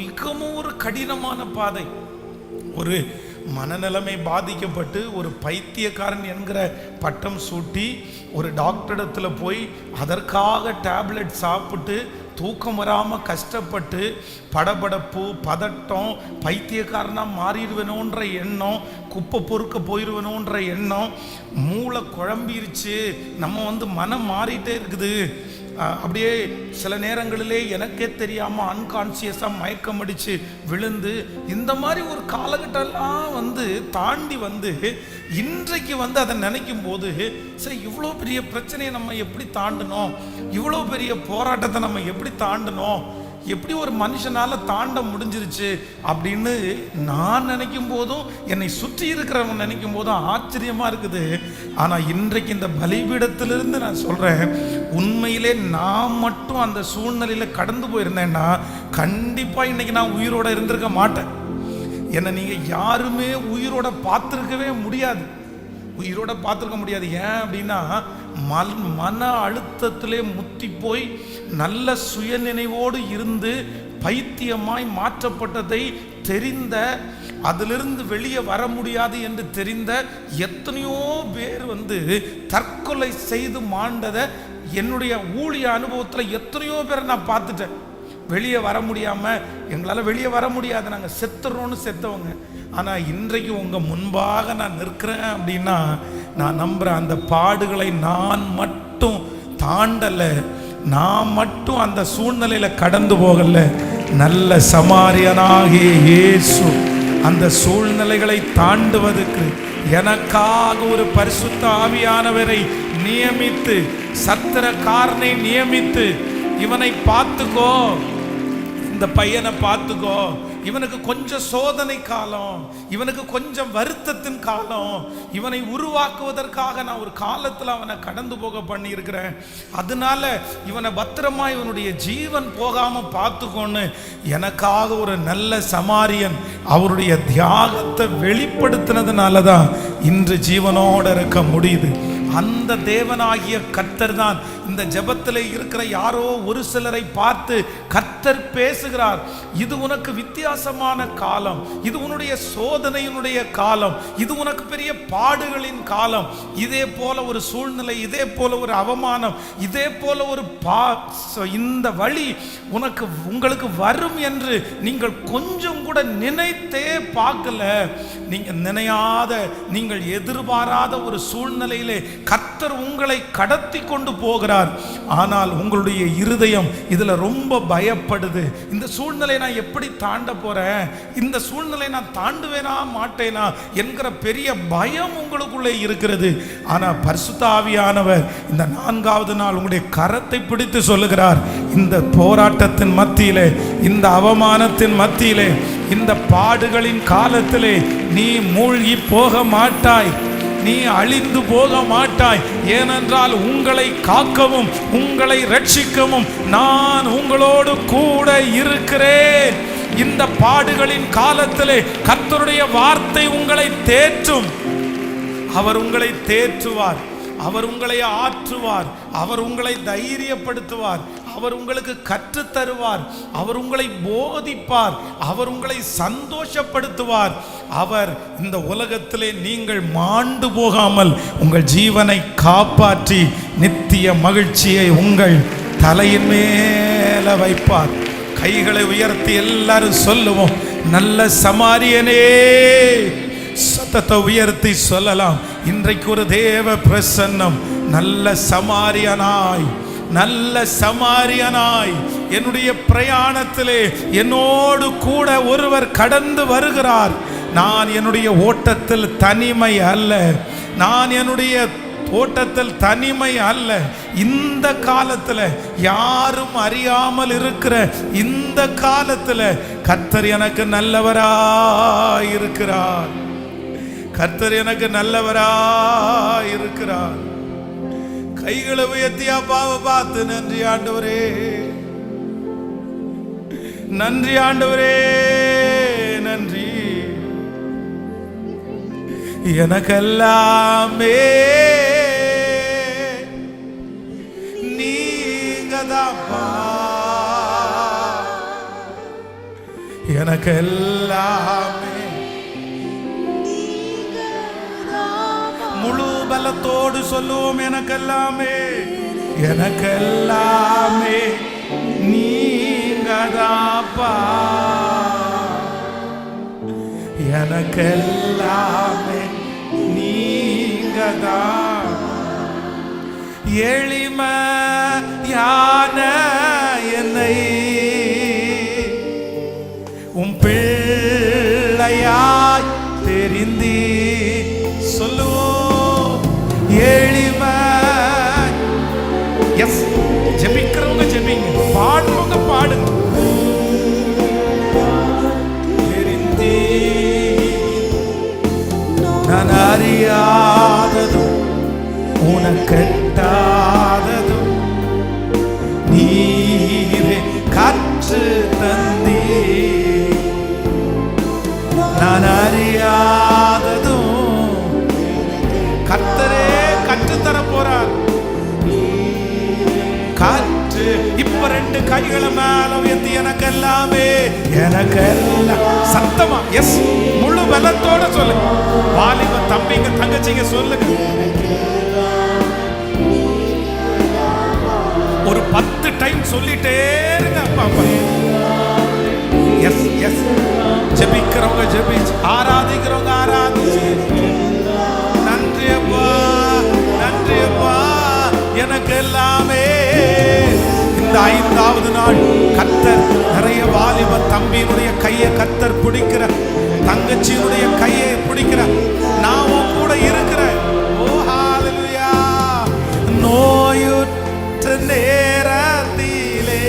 மிகவும் ஒரு கடினமான பாதை. ஒரு மனநிலைமை பாதிக்கப்பட்டு ஒரு பைத்தியக்காரன் என்கிற பட்டம் சூட்டி ஒரு டாக்டரிடத்தில் போய் அதற்காக டேப்லெட் சாப்பிட்டு தூக்கம் வராமல் கஷ்டப்பட்டு படபடப்பு, பதட்டம், பைத்தியக்காரனாக மாறிடுவேனோன்ற எண்ணம், குப்பை பொறுக்க போயிடுவேனோன்ற எண்ணம், மூளை குழம்பிருச்சு, நம்ம மனம் மாறிட்டே இருக்குது, அப்படியே சில நேரங்களிலே எனக்கே தெரியாமல் அன்கான்சியஸாக மயக்கம் அடித்து விழுந்து இந்த மாதிரி ஒரு காலகட்டம்லாம் தாண்டி இன்றைக்கு அதை நினைக்கும் போது, சரி இவ்வளோ பெரிய பிரச்சனையை நம்ம எப்படி தாண்டணும், இவ்வளோ பெரிய போராட்டத்தை நம்ம எப்படி தாண்டணும், எப்படி ஒரு மனுஷனால தாண்ட முடிஞ்சிருச்சு அப்படின்னு நான் நினைக்கும் போதும், என்னை சுற்றி இருக்கிறவங்க நினைக்கும் போதும் ஆச்சரியமா இருக்குது. ஆனா இன்றைக்கு இந்த பலிபீடத்திலிருந்து நான் சொல்றேன், உண்மையிலே நான் மட்டும் அந்த சூழ்நிலையில கடந்து போயிருந்தேன்னா கண்டிப்பா இன்னைக்கு நான் உயிரோட இருந்திருக்க மாட்டேன். என்னை நீங்க யாருமே உயிரோட பார்த்துருக்கவே முடியாது, உயிரோட பார்த்துருக்க முடியாது. ஏன் அப்படின்னா மன அழுத்தத்திலே முத்தி போய் நல்ல சுயநினைவோடு இருந்து பைத்தியமாய் மாற்றப்பட்டதை தெரிந்த, அதிலிருந்து வெளியே வர முடியாது என்று தெரிந்த எத்தனையோ பேர் தற்கொலை செய்து மாண்டதை என்னுடைய ஊழிய அனுபவத்தில் எத்தனையோ பேரை நான் பார்த்துட்டேன். வெளியே வர முடியாமல், எங்களால் வெளியே வர முடியாது, நாங்கள் செத்துறோன்னு செத்தவங்க. ஆனால் இன்றைக்கு உங்கள் முன்பாக நான் நிற்கிறேன் அப்படின்னா நான் நம்புகிறேன், அந்த பாடுகளை நான் மட்டும் தாண்டலை, நான் மட்டும் அந்த சூழ்நிலையில கடந்து போகல, நல்ல சமாரியனாகிய இயேசு அந்த சூழ்நிலைகளை தாண்டுவதற்கு எனக்காக ஒரு பரிசுத்த ஆவியானவரை நியமித்து, சத்திரக்காரனை நியமித்து, இவனை பார்த்துக்கோ, இந்த பையனை பார்த்துக்கோ, இவனுக்கு கொஞ்சம் சோதனை காலம், இவனுக்கு கொஞ்சம் வருத்தத்தின் காலம், இவனை உருவாக்குவதற்காக நான் ஒரு காலத்தில் அவனை கடந்து போக பண்ணியிருக்கிறேன். அதனால இவனை பத்திரமா இவனுடைய ஜீவன் போகாம பார்த்துக்கோன்னு எனக்காக ஒரு நல்ல சமாரியன் அவருடைய தியாகத்தை வெளிப்படுத்தினதுனால தான் இன்று ஜீவனோடு இருக்க முடியுது. அந்த தேவனாகிய கர்த்தர் தான் இந்த ஜெபத்தில் இருக்கிற யாரோ ஒரு சிலரை பார்த்து கர்த்தர் பேசுகிறார். இது உனக்கு வித்தியாசமான காலம், இது உன்னுடைய சோதனையினுடைய காலம், இது உனக்கு பெரிய பாடுகளின் காலம். இதே போல ஒரு சூழ்நிலை, இதே போல ஒரு அவமானம், இதே போல ஒரு இந்த வழி உங்களுக்கு வரும் என்று நீங்கள் கொஞ்சம் கூட நினைத்தே பார்க்கல. நீங்க நினையாத, நீங்கள் எதிர்பாராத ஒரு சூழ்நிலையிலே கர்த்தர் உங்களை கடத்தி கொண்டு போகிறார். ஆனால் உங்களுடைய இருதயம் இதுல ரொம்ப பயப்படுது. இந்த சூழ்நிலை நான் எப்படி தாண்ட போறேன், இந்த சூழ்நிலை நான் தாண்டுவேனா மாட்டேனா என்கிற பெரிய பயம் உங்களுக்குள்ளே இருக்கிறது. ஆனா பரிசுத்த ஆவியானவர் இந்த 4வது நாள் உங்களுடைய கரத்தை பிடித்து சொல்லுகிறார், இந்த போராட்டத்தின் மத்தியிலே, இந்த அவமானத்தின் மத்தியிலே, இந்த பாடுகளின் காலத்திலே நீ மூழ்கி போக மாட்டாய், நீ அழிந்து போக மாட்டாய். ஏனென்றால் உங்களை காக்கவும் உங்களை ரட்சிக்கவும் நான் உங்களோடு கூட இருக்கிறேன். இந்த பாடுகளின் காலத்திலே கர்த்தருடைய வார்த்தை உங்களை தேற்றும். அவர் உங்களை தேற்றுவார், அவர் உங்களை ஆற்றுவார், அவர் உங்களை தைரியப்படுத்துவார், அவர் உங்களுக்கு கற்றுத் தருவார், அவர் உங்களை போதிப்பார், அவர் உங்களை சந்தோஷப்படுத்துவார். அவர் இந்த உலகத்திலே நீங்கள் மாண்டு போகாமல் உங்கள் ஜீவனை காப்பாற்றி நித்திய மகிழ்ச்சியை உங்கள் தலையின் மேல வைப்பார். கைகளை உயர்த்தி எல்லாரும் சொல்லுவோம், நல்ல சமாரியனே. சத்தத்தை உயர்த்தி சொல்லலாம், இன்றைக்கு ஒரு தேவ பிரசன்னம். நல்ல சமாரியனாய், நல்ல சமாரியனாய் என்னுடைய பிரயாணத்திலே என்னோடு கூட ஒருவர் கடந்து வருகிறார். நான் என்னுடைய ஓட்டத்தில் தனிமை அல்ல, நான் என்னுடைய ஓட்டத்தில் தனிமை அல்ல. இந்த காலத்தில் யாரும் அறியாமல் இருக்கிற இந்த காலத்தில் கர்த்தர் எனக்கு நல்லவராய் இருக்கிறார், கர்த்தர் எனக்கு நல்லவராய் இருக்கிறார். கைகளை உயர்த்தி அப்பாவை பார்த்து நன்றி ஆண்டவரே, நன்றி ஆண்டவரே, நன்றி. எனக்கெல்லாமே நீங்கதாப்பா, எனக்கெல்லாமே. முழு பலத்தோடு சொல்லுவோம், எனக்கெல்லாமே, எனக்கெல்லாமே நீங்கதாப்பா, எனக்கெல்லாமே நீங்கதான். எளிமையான என்னை உம் பிள்ளையாய் தெரிந்தி சொல்லுவோம். எளிமை. எஸ், ஜெபிக்கிறவங்க ஜெபிங்க, பாடுறவங்க பாடுங்க. தெரிந்தி நான் அறியாததும் உனக்கெட்டாததும் நீரே கற்று தந்தீ. நான் அறியாததும் கர்த்தரே கற்றுத்தர போறார். காற்று இப்ப 2 கைகளை மேல உயர்த்தி எனக்கெல்லாமே, எனக்கெல்லாம். சத்தமா எஸ், முழு பலத்தோட சொல்லுங்க. வாலிப தம்பிங்க தங்கச்சிங்க சொல்லுங்க. ஒரு 10 டைம் சொல்லிட்டே இருங்க. பாப்பா எஸ் எஸ். ஜெபிக்கிறவங்க ஜெபிச்சு, ஆராதிக்கிறவங்க ஆராதிச்சு. நன்றி அப்பா, நன்றி அப்பா, எனக்கு எல்லாமே இந்த 5வது நாள் கர்த்தர் நிறைய வாலிப தம்பியினுடைய கையை கர்த்தர் பிடிக்கிற, தங்கச்சியினுடைய கையை பிடிக்கிற, நான் உன் கூட இருக்கிறேன். ஓ ஹalleluya. நோயுற்ற நேரத்திலே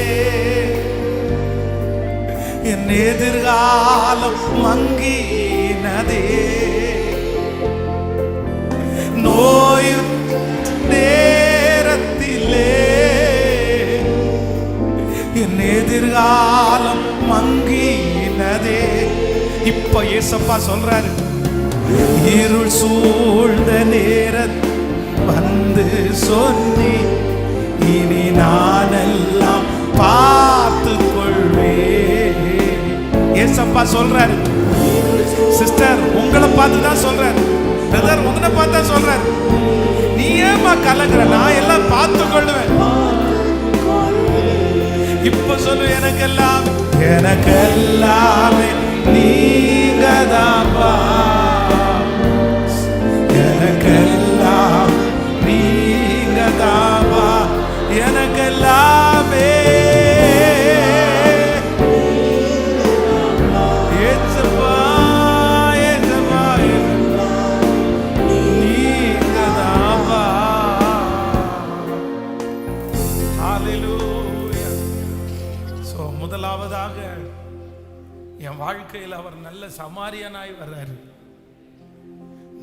என் எதிர்காலம் மங்கினதே, நோயுற்ற நேரத்திலே என் எதிர்காலம் மங்கினதே. இப்ப ஏசப்பா சொல்றாரு, இருள் சூழ்ந்த நேரத்தில் வந்து சொன்னி, இனி நானெல்லாம் பார்த்து கொள்வேன். ஏசப்பா சொல்றாரு. சிஸ்டர், உங்களை பார்த்து தான் சொல்றாரு. பிரதர், உங்களை பார்த்து தான் சொல்றாரு. நீ ஏமா கலங்குற? நான் எல்லாம் பார்த்து கொள்ளுவேன். இப்ப சொல்லு, எனக்கெல்லாமே நீங்கதாப்பா, எனக்கெல்லாம் நீங்கதாப்பா, எனக்கெல்லாமே முதலாவதாக என் வாழ்க்கையில் அவர் நல்ல சமாரியனாய் வர்றாரு.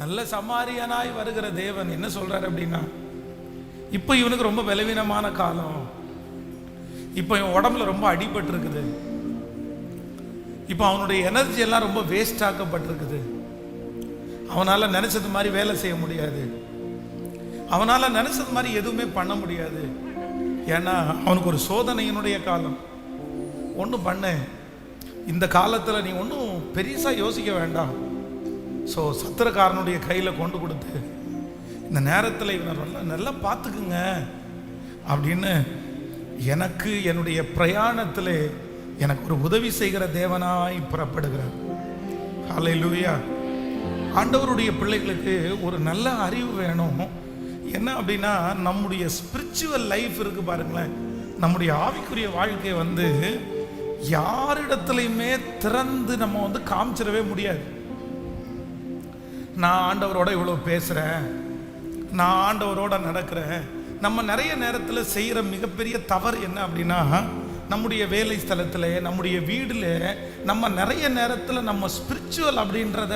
நல்ல சமாரியனாய் வருகிற தேவன் என்ன சொல்றாரு அப்படின்னா, இப்போ இவனுக்கு ரொம்ப பலவீனமான காலம், இப்போ இவன் உடம்புல ரொம்ப அடிபட்டு இருக்குது, இப்போ அவனுடைய எனர்ஜி எல்லாம் ரொம்ப வேஸ்ட் ஆக்கப்பட்டிருக்குது, அவனால நினைச்சது மாதிரி வேலை செய்ய முடியாது, அவனால நினைச்சது மாதிரி எதுவுமே பண்ண முடியாது. ஏன்னா அவனுக்கு ஒரு சோதனையினுடைய காலம். ஒன்றும் பண்ணு, இந்த காலத்தில் நீ ஒன்றும் பெருசாக யோசிக்க வேண்டாம். ஸோ சத்திரக்காரனுடைய கையில் கொண்டு கொடுத்து இந்த நேரத்தில் இவனை நல்லா பார்த்துக்குங்க அப்படின்னு எனக்கு என்னுடைய பிரயாணத்தில் எனக்கு ஒரு உதவி செய்கிற தேவனாய் புறப்படுகிறார். ஹல்லேலூயா. ஆண்டவருடைய பிள்ளைகளுக்கு ஒரு நல்ல அறிவு வேணும். என்ன அப்படின்னா, நம்முடைய ஸ்பிரிச்சுவல் லைஃப் இருக்கு பாருங்களேன், நம்முடைய ஆவிக்குரிய வாழ்க்கை வந்து யாரிடத்துலையுமே திறந்து நம்ம காமிச்சிடவே முடியாது. நான் ஆண்டவரோட இவ்வளோ பேசுகிறேன், நான் ஆண்டவரோட நடக்கிறேன். நம்ம நிறைய நேரத்தில் செய்கிற மிகப்பெரிய தவறு என்ன அப்படின்னா, நம்முடைய வேலை ஸ்தலத்தில், நம்முடைய வீட்டில் நம்ம நிறைய நேரத்தில் நம்ம ஸ்பிரிச்சுவல் அப்படின்றத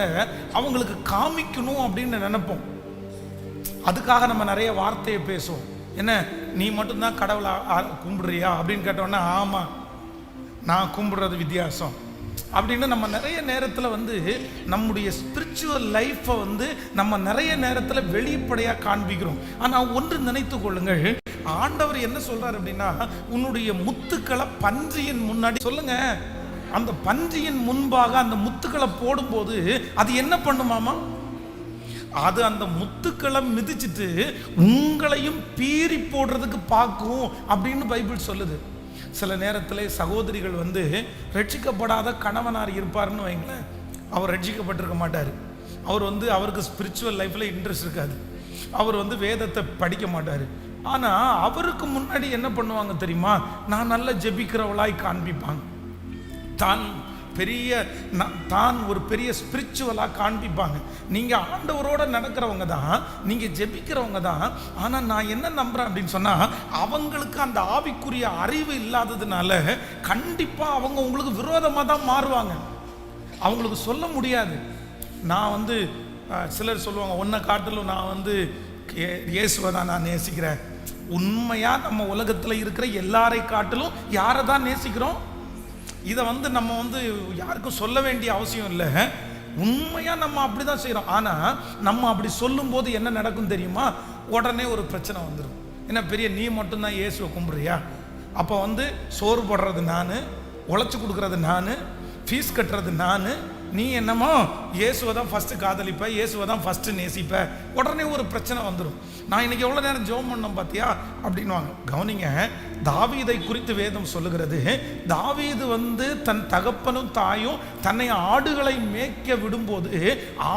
அவங்களுக்கு காமிக்கணும் அப்படின்னு நினைப்போம். அதுக்காக நம்ம நிறைய வார்த்தையை பேசுவோம். என்ன, நீ மட்டும்தான் கடவுளை கும்பிடுறியா அப்படின்னு கேட்டோன்னா, ஆமாம் நான் கும்பிடுறது வித்தியாசம் அப்படின்னு நம்ம நிறைய நேரத்தில் நம்முடைய ஸ்பிரிச்சுவல் லைஃப்பை நம்ம நிறைய நேரத்தில் வெளிப்படையாக காண்பிக்கிறோம். ஆனால் ஒன்று நினைத்து கொள்ளுங்கள், ஆண்டவர் என்ன சொல்றாரு அப்படின்னா, உன்னுடைய முத்துக்களை பன்றியின் முன்னாடி சொல்லுங்க. அந்த பன்றியின் முன்பாக அந்த முத்துக்களை போடும்போது அது என்ன பண்ணுமாமா? அது அந்த முத்துக்களை மிதிச்சிட்டு உங்களையும் பீறி போடுறதுக்கு பார்க்கும் அப்படின்னு பைபிள் சொல்லுது. சில நேரத்தில் சகோதரிகள் ரட்சிக்கப்படாத கணவனார் இருப்பாருன்னு வைங்களேன், அவர் ரட்சிக்கப்பட்டிருக்க மாட்டார். அவர் அவருக்கு ஸ்பிரிச்சுவல் லைஃப்பில் இன்ட்ரெஸ்ட் இருக்காது. அவர் வேதத்தை படிக்க மாட்டார். ஆனால் அவருக்கு முன்னாடி என்ன பண்ணுவாங்க தெரியுமா? நான் நல்லா ஜெபிக்கிறவளாய் காண்பிப்பாங்க. தான் ஒரு பெரிய ஸ்பிரிச்சுவலாக காண்பிப்பாங்க. நீங்கள் ஆண்டவரோட நடக்கிறவங்க தான், நீங்கள் ஜெபிக்கிறவங்க தான். ஆனால் நான் என்ன நம்புகிறேன் அப்படின்னு சொன்னால், அவங்களுக்கு அந்த ஆவிக்குரிய அறிவு இல்லாததுனால கண்டிப்பாக அவங்க உங்களுக்கு விரோதமாக தான் மாறுவாங்க. அவங்களுக்கு சொல்ல முடியாது. நான் சிலர் சொல்லுவாங்க, உன்னை காட்டிலும் நான் இயேசுவை தான் நான் நேசிக்கிறேன். உண்மையாக நம்ம உலகத்தில் இருக்கிற எல்லாரை காட்டிலும் யாரை தான் நேசிக்கிறோம்? இதை நம்ம யாருக்கும் சொல்ல வேண்டிய அவசியம் இல்லை. உண்மையாக நம்ம அப்படி தான் செய்கிறோம். ஆனால் நம்ம அப்படி சொல்லும்போது என்ன நடக்கும் தெரியுமா? உடனே ஒரு பிரச்சனை வந்துடும். என்ன பெரிய, நீ மட்டும்தான் இயேசுவை கும்பிட்றியா? அப்போ சோறு போடுறது நான், உழைச்சி கொடுக்குறது நான், ஃபீஸ் கட்டுறது நான், நீ என்னமோ இயேசுவை தான் ஃபஸ்ட்டு காதலிப்ப, இயேசுவை தான் ஃபஸ்ட்டு நேசிப்ப. உடனே ஒரு பிரச்சனை வந்துடும். நான் இன்னைக்கு எவ்வளோ நேரம் ஜெபம் பண்ணோம் பார்த்தியா அப்படின்வாங்க. கவனிங்க, தாவீதை குறித்து வேதம் சொல்லுகிறது, தாவீது தன் தகப்பனும் தாயும் தன்னை ஆடுகளை மேய்க்க விடும்போது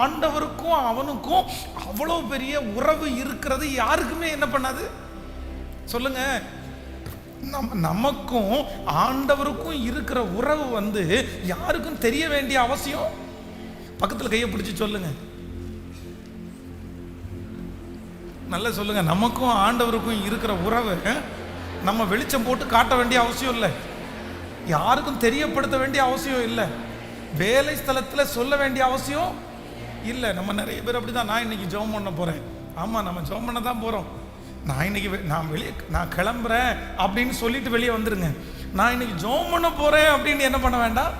ஆண்டவருக்கும் அவனுக்கும் அவ்வளோ பெரிய உறவு இருக்கிறது யாருக்குமே என்ன பண்ணாது சொல்லுங்க. நமக்கும் ஆண்டவருக்கும் இருக்கிற உறவு வந்து யாருக்கும் தெரிய வேண்டிய அவசியம். பக்கத்தில் கையை பிடிச்சி சொல்லுங்க, நல்லா சொல்லுங்க. நமக்கும் ஆண்டவருக்கும் இருக்கிற உறவு நம்ம வெளிச்சம் போட்டு காட்ட வேண்டிய அவசியம் இல்லை, யாருக்கும் தெரியப்படுத்த வேண்டிய அவசியம் இல்லை, வேலை ஸ்தலத்தில் சொல்ல வேண்டிய அவசியம் இல்லை. நம்ம நிறைய பேர் அப்படிதான், நான் இன்னைக்கு ஜெபம் பண்ண போறேன். ஆமாம், நம்ம ஜெபம் பண்ண தான் போகிறோம். நான் இன்னைக்கு நான் கிளம்புறேன் அப்படின்னு சொல்லிட்டு வெளியே வந்துருங்க. நான் இன்னைக்கு ஜெபம் பண்ண போறேன் அப்படின்னு என்ன பண்ண வேண்டாம்.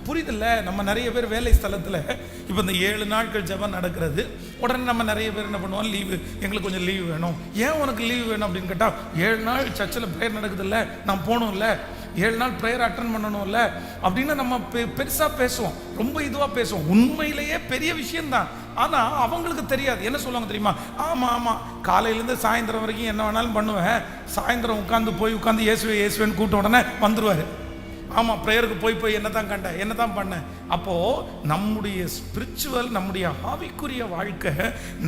புரியுதில்ல? நம்ம நிறைய பேர் வேலை ஸ்தலத்தில் இப்போ இந்த 7 நாட்கள் ஜெபம் நடக்கிறது, உடனே நம்ம நிறைய பேர் என்ன பண்ணுவோம், லீவு, எங்களுக்கு கொஞ்சம் லீவு வேணும். ஏன் உனக்கு லீவு வேணும் அப்படின்னு கேட்டால், 7 நாள் சர்ச்சில் ப்ரேயர் நடக்குதுல்ல, நான் போகணும்ல, 7 நாள் ப்ரேயர் அட்டன் பண்ணணும்ல அப்படின்னு நம்ம பெருசாக பேசுவோம், ரொம்ப இதுவாக பேசுவோம். உண்மையிலேயே பெரிய விஷயம்தான். ஆனால் அவங்களுக்கு தெரியாது. என்ன சொல்லுவாங்க தெரியுமா? ஆமாம், காலையிலேருந்து சாயந்தரம் வரைக்கும் என்ன வேணாலும் பண்ணுவேன், சாயந்தரம் உட்காந்து இயேசுவேன்னு கூப்பிட்ட உடனே வந்துடுவார். ஆமாம், ப்ரேயருக்கு போய் என்ன தான் கண்டேன், என்ன தான் பண்ணேன். அப்போது நம்முடைய ஸ்பிரிச்சுவல், நம்முடைய ஆவிக்குரிய வாழ்க்கை,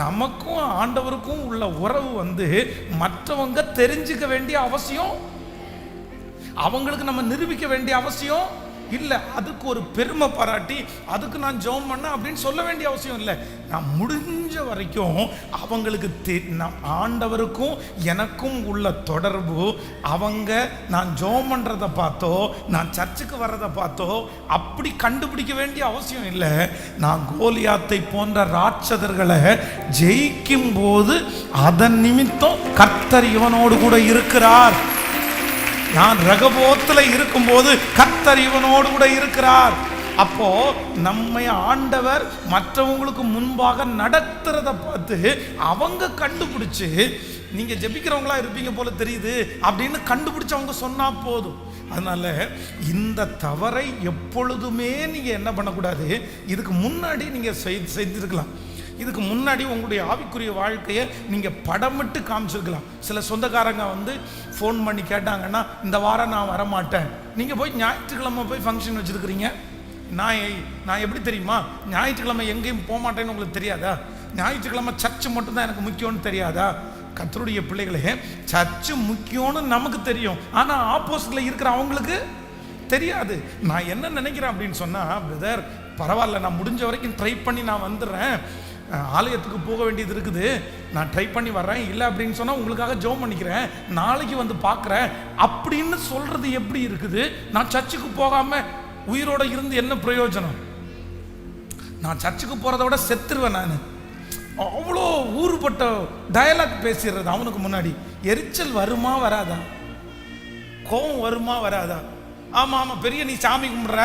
நமக்கும் ஆண்டவருக்கும் உள்ள உறவு வந்து மற்றவங்க தெரிஞ்சுக்க வேண்டிய அவசியம், அவங்களுக்கு நம்ம நிரூபிக்க வேண்டிய அவசியம் இல்லை. அதுக்கு ஒரு பெருமை பாராட்டி அதுக்கு நான் ஜெபம் பண்ண அப்படின்னு சொல்ல வேண்டிய அவசியம் இல்லை. நான் முடிஞ்ச வரைக்கும் அவங்களுக்கு ஆண்டவருக்கும் எனக்கும் உள்ள தொடர்பு, அவங்க நான் ஜெபம் பண்ணுறதை பார்த்தோ, நான் சர்ச்சுக்கு வர்றதை பார்த்தோ அப்படி கண்டுபிடிக்க வேண்டிய அவசியம் இல்லை. நான் கோலியாத்தை போன்ற ராட்சதர்களை ஜெயிக்கும் போது அதன் நிமித்தம் கர்த்தர் இவனோடு கூட இருக்கிறார். நான் ரகபோத்தில் இருக்கும்போது கர்த்தர் இவனோடு கூட இருக்கிறார். அப்போ நம்மை ஆண்டவர் மற்றவங்களுக்கு முன்பாக நடத்துறத பார்த்து அவங்க கண்டுபிடிச்சு, நீங்க ஜெபிக்கிறவங்களா இருப்பீங்க போல தெரியுது அப்படின்னு கண்டுபிடிச்சு அவங்க சொன்னா போதும். அதனால இந்த தவறை எப்பொழுதுமே நீங்க என்ன பண்ணக்கூடாது. இதுக்கு முன்னாடி நீங்க செய்திருக்கலாம், இதுக்கு முன்னாடி உங்களுடைய ஆவிக்குரிய வாழ்க்கையை நீங்கள் படமிட்டு காமிச்சிருக்கலாம். சில சொந்தக்காரங்க வந்து ஃபோன் பண்ணி கேட்டாங்கன்னா, இந்த வாரம் நான் வரமாட்டேன். நீங்கள் போய் ஞாயிற்றுக்கிழமை போய் ஃபங்க்ஷன் வச்சுருக்கிறீங்க. நான் எப்படி தெரியுமா, ஞாயிற்றுக்கிழமை எங்கேயும் போக மாட்டேன்னு உங்களுக்கு தெரியாதா? ஞாயிற்றுக்கிழமை சர்ச்சு மட்டும்தான் எனக்கு முக்கியம்னு தெரியாதா? கர்த்தருடைய பிள்ளைகளே, சர்ச்சு முக்கியம்னு நமக்கு தெரியும், ஆனால் ஆப்போசிட்டில் இருக்கிற அவங்களுக்கு தெரியாது. நான் என்ன நினைக்கிறேன் அப்படின்னு சொன்னால், பிரதர் பரவாயில்ல, நான் முடிஞ்ச வரைக்கும் ட்ரை பண்ணி நான் வந்துடுறேன், ஆலயத்துக்கு போக வேண்டியது இருக்குது, நான் ட்ரை பண்ணி வர்றேன், இல்லை அப்படின்னு சொன்னால் உங்களுக்காக ஜெபம் பண்ணிக்கிறேன், நாளைக்கு வந்து பார்க்குறேன் அப்படின்னு சொல்கிறது எப்படி இருக்குது? நான் சர்ச்சுக்கு போகாமல் உயிரோடு இருந்து என்ன பிரயோஜனம்? நான் சர்ச்சுக்கு போகிறத விட செத்துருவேன். நான் அவ்வளோ ஊறுபட்ட டயலாக் பேசிடுறது அவனுக்கு முன்னாடி. எரிச்சல் வருமா வராதா? கோபம் வருமா வராதா? ஆமாம், பெரிய நீ சாமி கும்பிட்ற,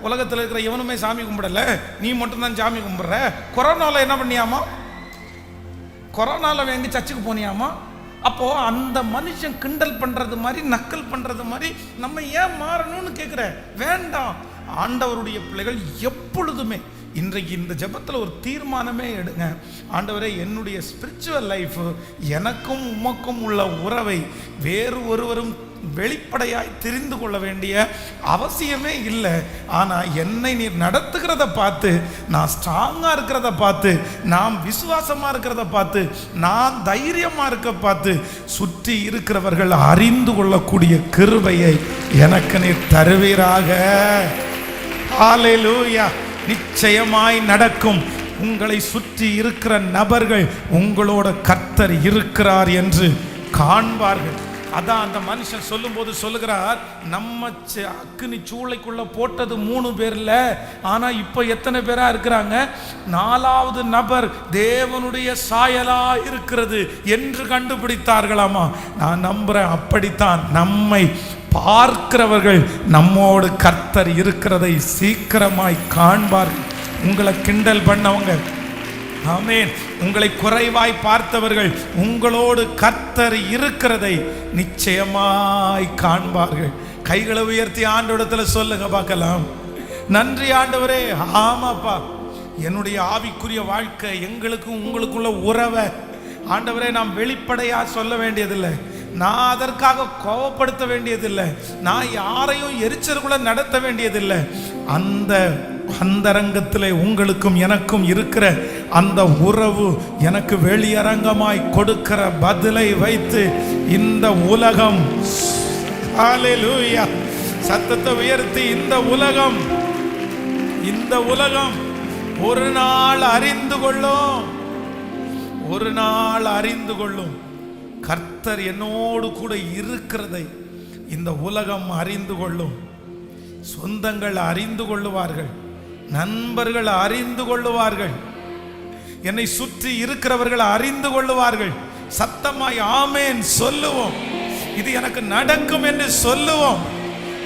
உலகத்தில் இருக்கிற எவனுமே சாமி கும்பிடல, நீ மட்டும்தான் சாமி கும்பிட்ற. கொரோனாவில் என்ன பண்ணியாமா? கொரோனாவில் எங்கே சர்ச்சுக்கு போனியாமா? அப்போது அந்த மனுஷன் கிண்டல் பண்ணுறது மாதிரி, நக்கல் பண்ணுறது மாதிரி நம்ம ஏன் மாறணும்னு கேட்குற? வேண்டாம். ஆண்டவருடைய பிள்ளைகள் எப்பொழுதுமே இன்றைக்கு இந்த ஜெபத்தில் ஒரு தீர்மானமே எடுங்க. ஆண்டவரே, என்னுடைய ஸ்பிரிச்சுவல் லைஃப், எனக்கும் உமக்கும் உள்ள உறவை வேறு ஒருவரும் வெளிப்படையாய் தெரிந்து கொள்ள வேண்டிய அவசியமே இல்லை. ஆனால் என்னை நீர் நடத்துகிறத பார்த்து, நான் ஸ்ட்ராங்காக இருக்கிறத பார்த்து, நான் விசுவாசமாக இருக்கிறத பார்த்து, நான் தைரியமாக இருக்க பார்த்து, சுற்றி இருக்கிறவர்கள் அறிந்து கொள்ளக்கூடிய கிருபையை எனக்கு நீர் தருவீராக. ஹல்லேலூயா. நிச்சயமாய் நடக்கும். உங்களை சுற்றி இருக்கிற நபர்கள் உங்களோட கர்த்தர் இருக்கிறார் என்று காண்பார்கள். அதான் அந்த மனுஷன் சொல்லும் போது சொல்லுகிறார், நம்ம அக்கினி சூளைக்குள்ள போட்டது 3 பேர்ல, ஆனா இப்ப எத்தனை பேரா இருக்கிறாங்க? 4வது நபர் தேவனுடைய சாயலா இருக்கிறது என்று கண்டுபிடித்தார்களாமா. நான் நம்புறேன் அப்படித்தான் நம்மை பார்க்கிறவர்கள் நம்மோடு கர்த்தர் இருக்கிறதை சீக்கிரமாய் காண்பார்கள். உங்களை கிண்டல் பண்ணவங்க, ஆமென், உங்களை குறைவாய் பார்த்தவர்கள் உங்களோடு கர்த்தர் இருக்கிறதை நிச்சயமாய் காண்பார்கள். கைகளை உயர்த்தி ஆண்டவரிடத்துல சொல்லுங்க பார்க்கலாம். நன்றி ஆண்டவரே. ஆமாப்பா, என்னுடைய ஆவிக்குரிய வாழ்க்கை, எங்களுக்கும் உங்களுக்குள்ள உறவை ஆண்டவரே நாம் வெளிப்படையா சொல்ல வேண்டியதில்லை, நான் அதற்காக கோபப்படுத்த வேண்டியதில்லை, நான் யாரையும் எரிச்சலுக்குள்ள நடத்த வேண்டியதில்லை. அந்த அந்தரங்கத்திலே உங்களுக்கும் எனக்கும் இருக்கிற அந்த உறவு எனக்கு வெளியரங்கமாய் கொடுக்கிற பதிலை வைத்து இந்த உலகம் ஹalleluya. சத்தத்தை உயர்த்தி இந்த உலகம் ஒரு நாள் அறிந்து கொள்ளும் கர்த்தர் என்னோடு கூட இருக்கிறதை இந்த உலகம் அறிந்து கொள்ளும். சொந்தங்கள் அறிந்து கொள்ளுவார்கள், நண்பர்கள் அறிந்து கொள்ளுவார்கள், என்னை சுற்றி இருக்கிறவர்கள் அறிந்து கொள்ளுவார்கள். சத்தமாய் ஆமென் சொல்லுவோம். இது எனக்கு நடக்கும் என்று சொல்லுவோம்.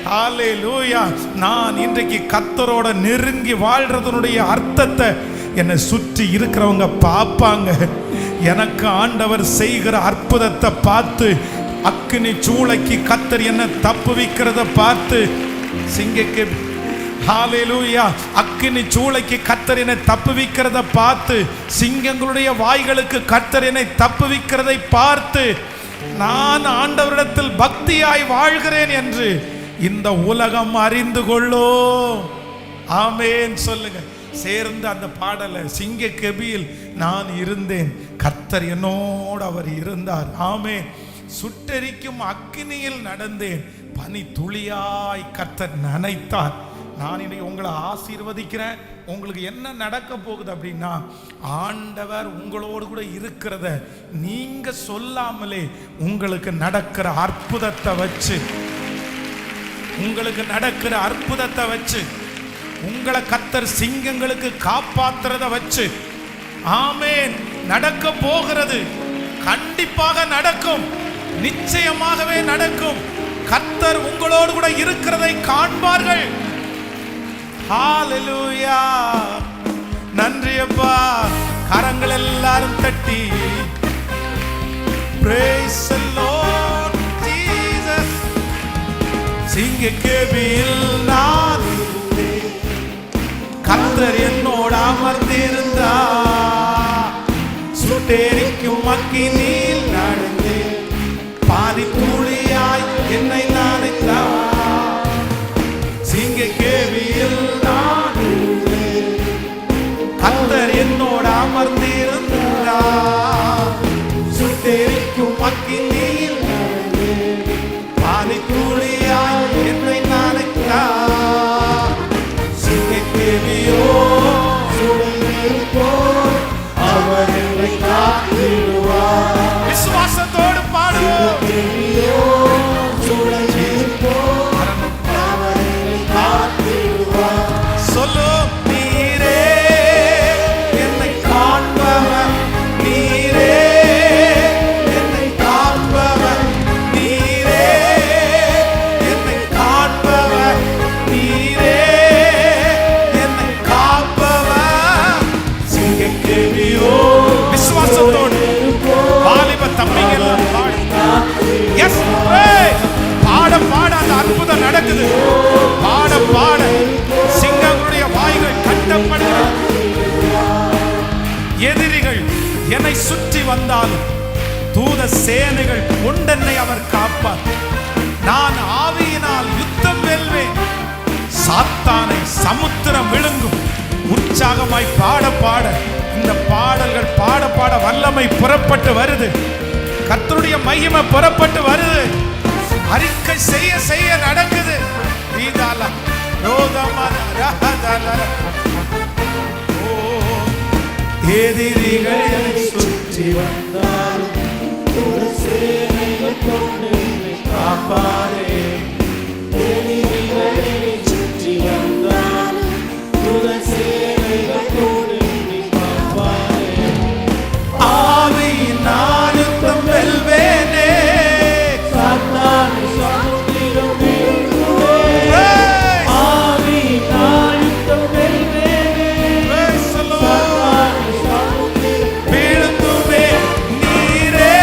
ஹalleluya. நான் இன்றைக்கு கர்த்தரோட நெருங்கி வாழ்றதனுடைய அர்த்தத்தை என்னை சுற்றி இருக்கிறவங்க பார்ப்பாங்க. எனக்கு ஆண்டவர் செய்கிற அற்புதத்தை பார்த்து, அக்கினி சூளைக்கு கர்த்தர் என்ன தப்புவிக்கிறத பார்த்து, சிங்கக்கு ஹalleluya, அக்கினி சூளைக்கு கர்த்தர் என்னை தப்புவிக்கிறத பார்த்து, சிங்கங்களுடைய வாய்களுக்கு கர்த்தர் என்னை தப்புவிக்கிறதை பார்த்து, நான் ஆண்டவரிடத்தில் பக்தியாய் வாழ்கிறேன் என்று இந்த உலகம் அறிந்து கொள்ளும். ஆமென் சொல்லுங்க. சேர்ந்து அந்த பாடலை, சிங்க கெபியில் நான் இருந்தேன், கர்த்தர் என்னோடு அவர் இருந்தார். ஆமென். சுட்டெரிக்கும் அக்கினியில் நடந்தேன், பனி துளியாய் கர்த்தர் நனைத்தார். நான் இன்னைக்கு உங்களை ஆசீர்வதிக்கிறேன். உங்களுக்கு என்ன நடக்க போகுது அப்படின்னா, ஆண்டவர் உங்களோடு கூட இருக்கிறத நீங்க சொல்லாமலே உங்களுக்கு நடக்கிற அற்புதத்தை வச்சு உங்களை கர்த்தர் சிங்கங்களுக்கு காப்பாத்துறத வச்சு, ஆமென், நடக்க போகிறது. கண்டிப்பாக நடக்கும், நிச்சயமாகவே நடக்கும். கர்த்தர் உங்களோடு கூட இருக்கிறதை காண்பார்கள். ஹalleluya. நன்றி அப்பா. கரங்கள் எல்லாரும் தட்டி praise the Lord Jesus. சிங்க கெபியில் நான் கர்த்தர் என்னோடு அமர்ந்திருந்தார், சுட்டெரிக்கும் அக்கினியில் நடந்தேன், பாதி துளியாய் என்னை நனைத்தார். சிங்க கெபியில் நான் கர்த்தர் என்னோடு அமர்ந்திருந்தார், சுட்டெரிக்கும் அக்கினியில் நடந்தேன், பாதி துளியாய் என்னை நனைத்தார். சிங்க கெபியோ அவர் என்னை காத்திடுவார். விசுவாசத்தோடு பாடுவோம். சொல்லு, நீரே என்னை காண்பவர், நீரே என்னை காண்பவர், நீரே என்னை காண்பவர், நீரே என்னை காப்பவர். சிங்கக்கேவியோ விசுவாசத்தோடு வாலிப தம்பிகள் எஸ் பாட பாட அந்த அற்புதம் நடக்குது. பாட பாட சிங்கங்களுடைய வாய்கள் கட்டப்படுகிறது. எதிரிகள் என்னை சுற்றி வந்தாலும் தூத சேனைகள் கொண்டென்னை அவர் காப்பார். நான் ஆவியினால் யுத்தம் வெல்வேன், சாத்தானை சமுத்திரம் விழுங்கும். உற்சாகமாய் பாட பாட இந்த பாடல்கள் பாட பாட வல்லமை புறப்பட்டு வருது. கர்த்தருடைய மகிமை புறப்பட்டு வருது. அறிக்கை செய்ய செய்ய நடக்குது. எதிரிகள் என்னை சுற்றி வந்தாலும் காப்பாரே, எதிரிகள் என்னை சுற்றி வந்தாலும் காப்பாரே. ஆவியினால் யுத்தம் வெல்வேனே, சாத்தானை சமுத்திரம் வீழ்த்துவேன். ஆவியினால் யுத்தம் வெல்வேனே, சாத்தானை சமுத்திரம் வீழ்த்துவேன். நீரே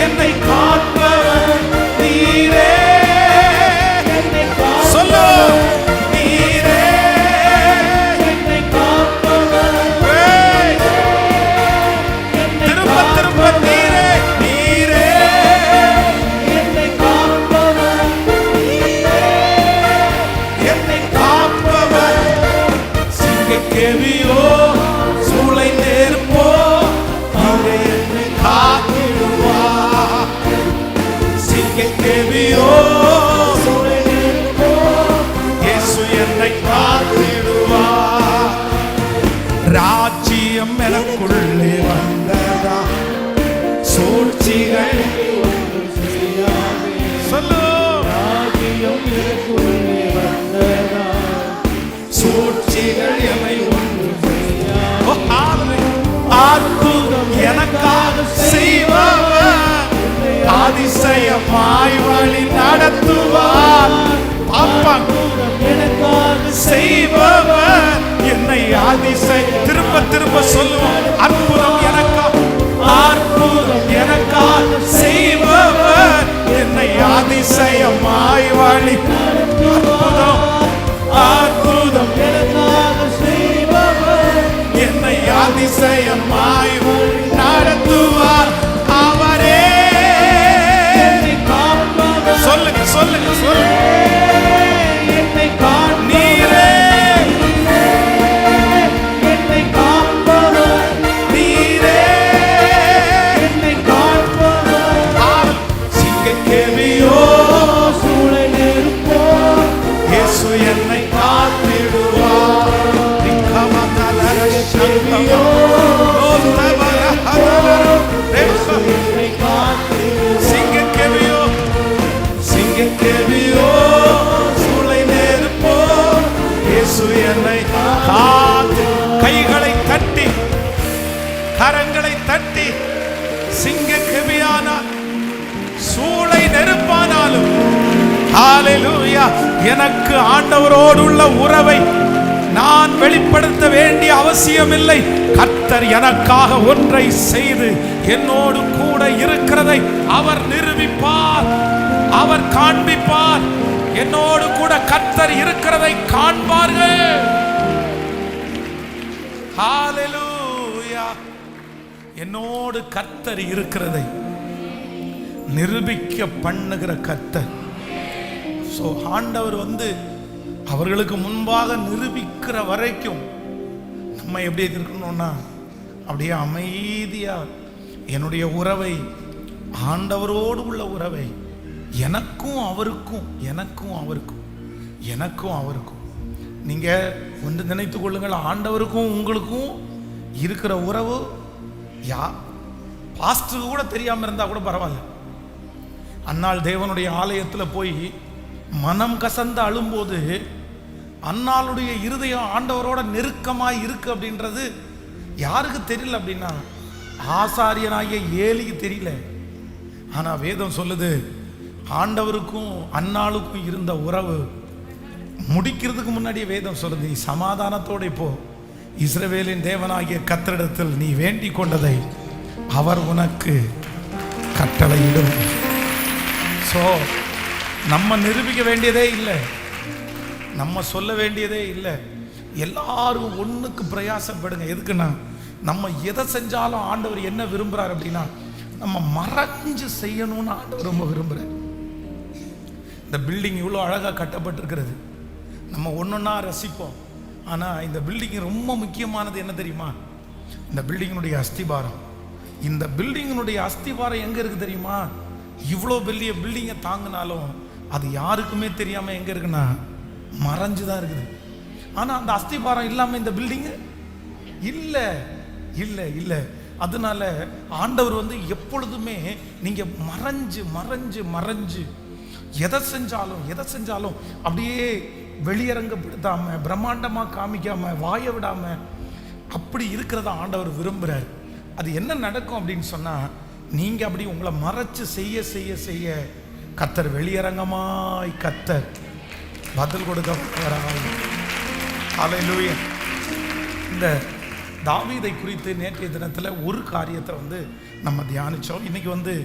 என்னை காப்பவர், நீரே என்னை காப்பவர். சொல்லு, நீரே என்னை காப்பவர். திரும்ப திரும்ப நீரே, நீரே என்னை காப்பவர், நீரே என்னை காப்பவர். சிங்கக்கேவியோ சூளை நெருப்போ அவரே என்னை காத்திடுவார். சிங்கக்கேவியோ ராஜ்யம் எனக்குள்ளே வந்ததா, சூழ்ச்சிகள் சொல்லு. ராஜ்யம் எனக்குள்ளே வந்ததா, சூழ்ச்சிகள் என்னை ஒன்று செய்யாது. அற்புதம் எனக்காக செய்பவர், அதிசயமாய் வழி நடத்துவார். எனக்காக செய்பவர் என்னை திரும்ப திரும்ப சொல்லுவோம். அற்புதம் எனக்காக, அற்புதம் எனக்காக செய்பவர் என்னை அதிசயமாய் வழி. அற்புதம் அற்புதம் எனக்காக செய்பவர் என்னை அதிசயமாய் வழி நடத்துவார். அவரே சொல்லுங்க சொல்லுங்க சொல்லுங்க. கைகளை தட்டி கரங்களை தட்டி, சிங்க கெபியானால் சூளை நெருப்பானாலும் ஹல்லேலூயா, எனக்கு ஆண்டவரோடு உள்ள உறவை நான் வெளிப்படுத்த வேண்டிய அவசியமில்லை. கர்த்தர் எனக்காக ஒன்றை செய்து என்னோடு கூட இருக்கிறதை அவர் நிரூபிப்பார், அவர் காண்பிப்பார். என்னோடு கூட கர்த்தர் இருக்கிறதை காண்பார்கள். ஹல்லேலூயா. என்னோடு கர்த்தர் இருக்கிறதை நிரூபிக்க பண்ணுகிற கர்த்தர். சோ ஆண்டவர் அவர்களுக்கு முன்பாக நிரூபிக்கிற வரைக்கும் நம்ம எப்படி இருக்கணும்னா அப்படியே அமைதியா என்னுடைய உறவை, ஆண்டவரோடு உள்ள உறவை, எனக்கும் அவருக்கும் எனக்கும் அவருக்கும் எனக்கும் அவருக்கும் நீங்க ஒன்று நினைத்துக் கொள்ளுங்கள். ஆண்டவருக்கும் உங்களுக்கும் இருக்கிற உறவு பாஸ்டருக்கு கூட தெரியாம இருந்தா கூட பரவாயில்ல. அன்னாள் தேவனுடைய ஆலயத்தில் போய் மனம் கசந்து அழும்போது அன்னாளுடைய இருதயம் ஆண்டவரோட நெருக்கமாய் இருக்கு அப்படின்றது யாருக்கு தெரியல அப்படின்னா ஆசாரியனாகிய ஏலிக்கு தெரியல. ஆனா வேதம் சொல்லுது ஆண்டவருக்கும் அன்னாளுக்கும் இருந்த உறவு முடிக்கிறதுக்கு முன்னாடியே வேதம் சொல்லுது, நீ சமாதானத்தோட இப்போ இஸ்ரவேலின் தேவனாகிய கர்த்தரிடத்தில் நீ வேண்டிக் கொண்டதை அவர் உனக்கு கட்டளையிடும். சோ நம்ம நிரூபிக்க வேண்டியதே இல்லை, நம்ம சொல்ல வேண்டியதே இல்லை. எல்லாரும் ஒண்ணுக்கு பிரயாசப்படுங்க. எதுக்குன்னா நம்ம எதை செஞ்சாலும் ஆண்டவர் என்ன விரும்புறார் அப்படின்னா நம்ம மறைஞ்சு செய்யணும்னு ஆண்டவர் ரொம்ப விரும்புறார். இந்த பில்டிங் இவ்வளோ அழகாக கட்டப்பட்டிருக்கிறது, நம்ம ஒன்னொன்னா ரசிப்போம். ஆனால் இந்த பில்டிங் ரொம்ப முக்கியமானது என்ன தெரியுமா? இந்த பில்டிங்கினுடைய அஸ்திபாரம். இந்த பில்டிங்கினுடைய அஸ்திபாரம் எங்கே இருக்குது தெரியுமா? இவ்வளோ பெரிய பில்டிங்கை தாங்கினாலும் அது யாருக்குமே தெரியாமல் எங்கே இருக்குன்னா மறைஞ்சு தான் இருக்குது. ஆனால் அந்த அஸ்திபாரம் இல்லாமல் இந்த பில்டிங்கு இல்லை இல்லை இல்லை. அதனால ஆண்டவர் எப்பொழுதுமே நீங்கள் மறைஞ்சு மறைஞ்சு மறைஞ்சு எதை செஞ்சாலும் அப்படியே வெளியரங்கப்படுத்தாம பிரம்மாண்டமாக காமிக்காம வாய விடாம அப்படி இருக்கிறத ஆண்டவர் விரும்புகிறார். அது என்ன நடக்கும் அப்படின்னு சொன்னால் நீங்கள் அப்படி உங்களை மறைச்சு செய்ய செய்ய செய்ய கர்த்தர் வெளியரங்கமாய் கர்த்தர் பதில் கொடுக்க வராங்க. ஹல்லேலூயா. இந்த தாவீதை குறித்து நேற்றைய தினத்தில் ஒரு காரியத்தை நம்ம தியானித்தோம். இன்றைக்கி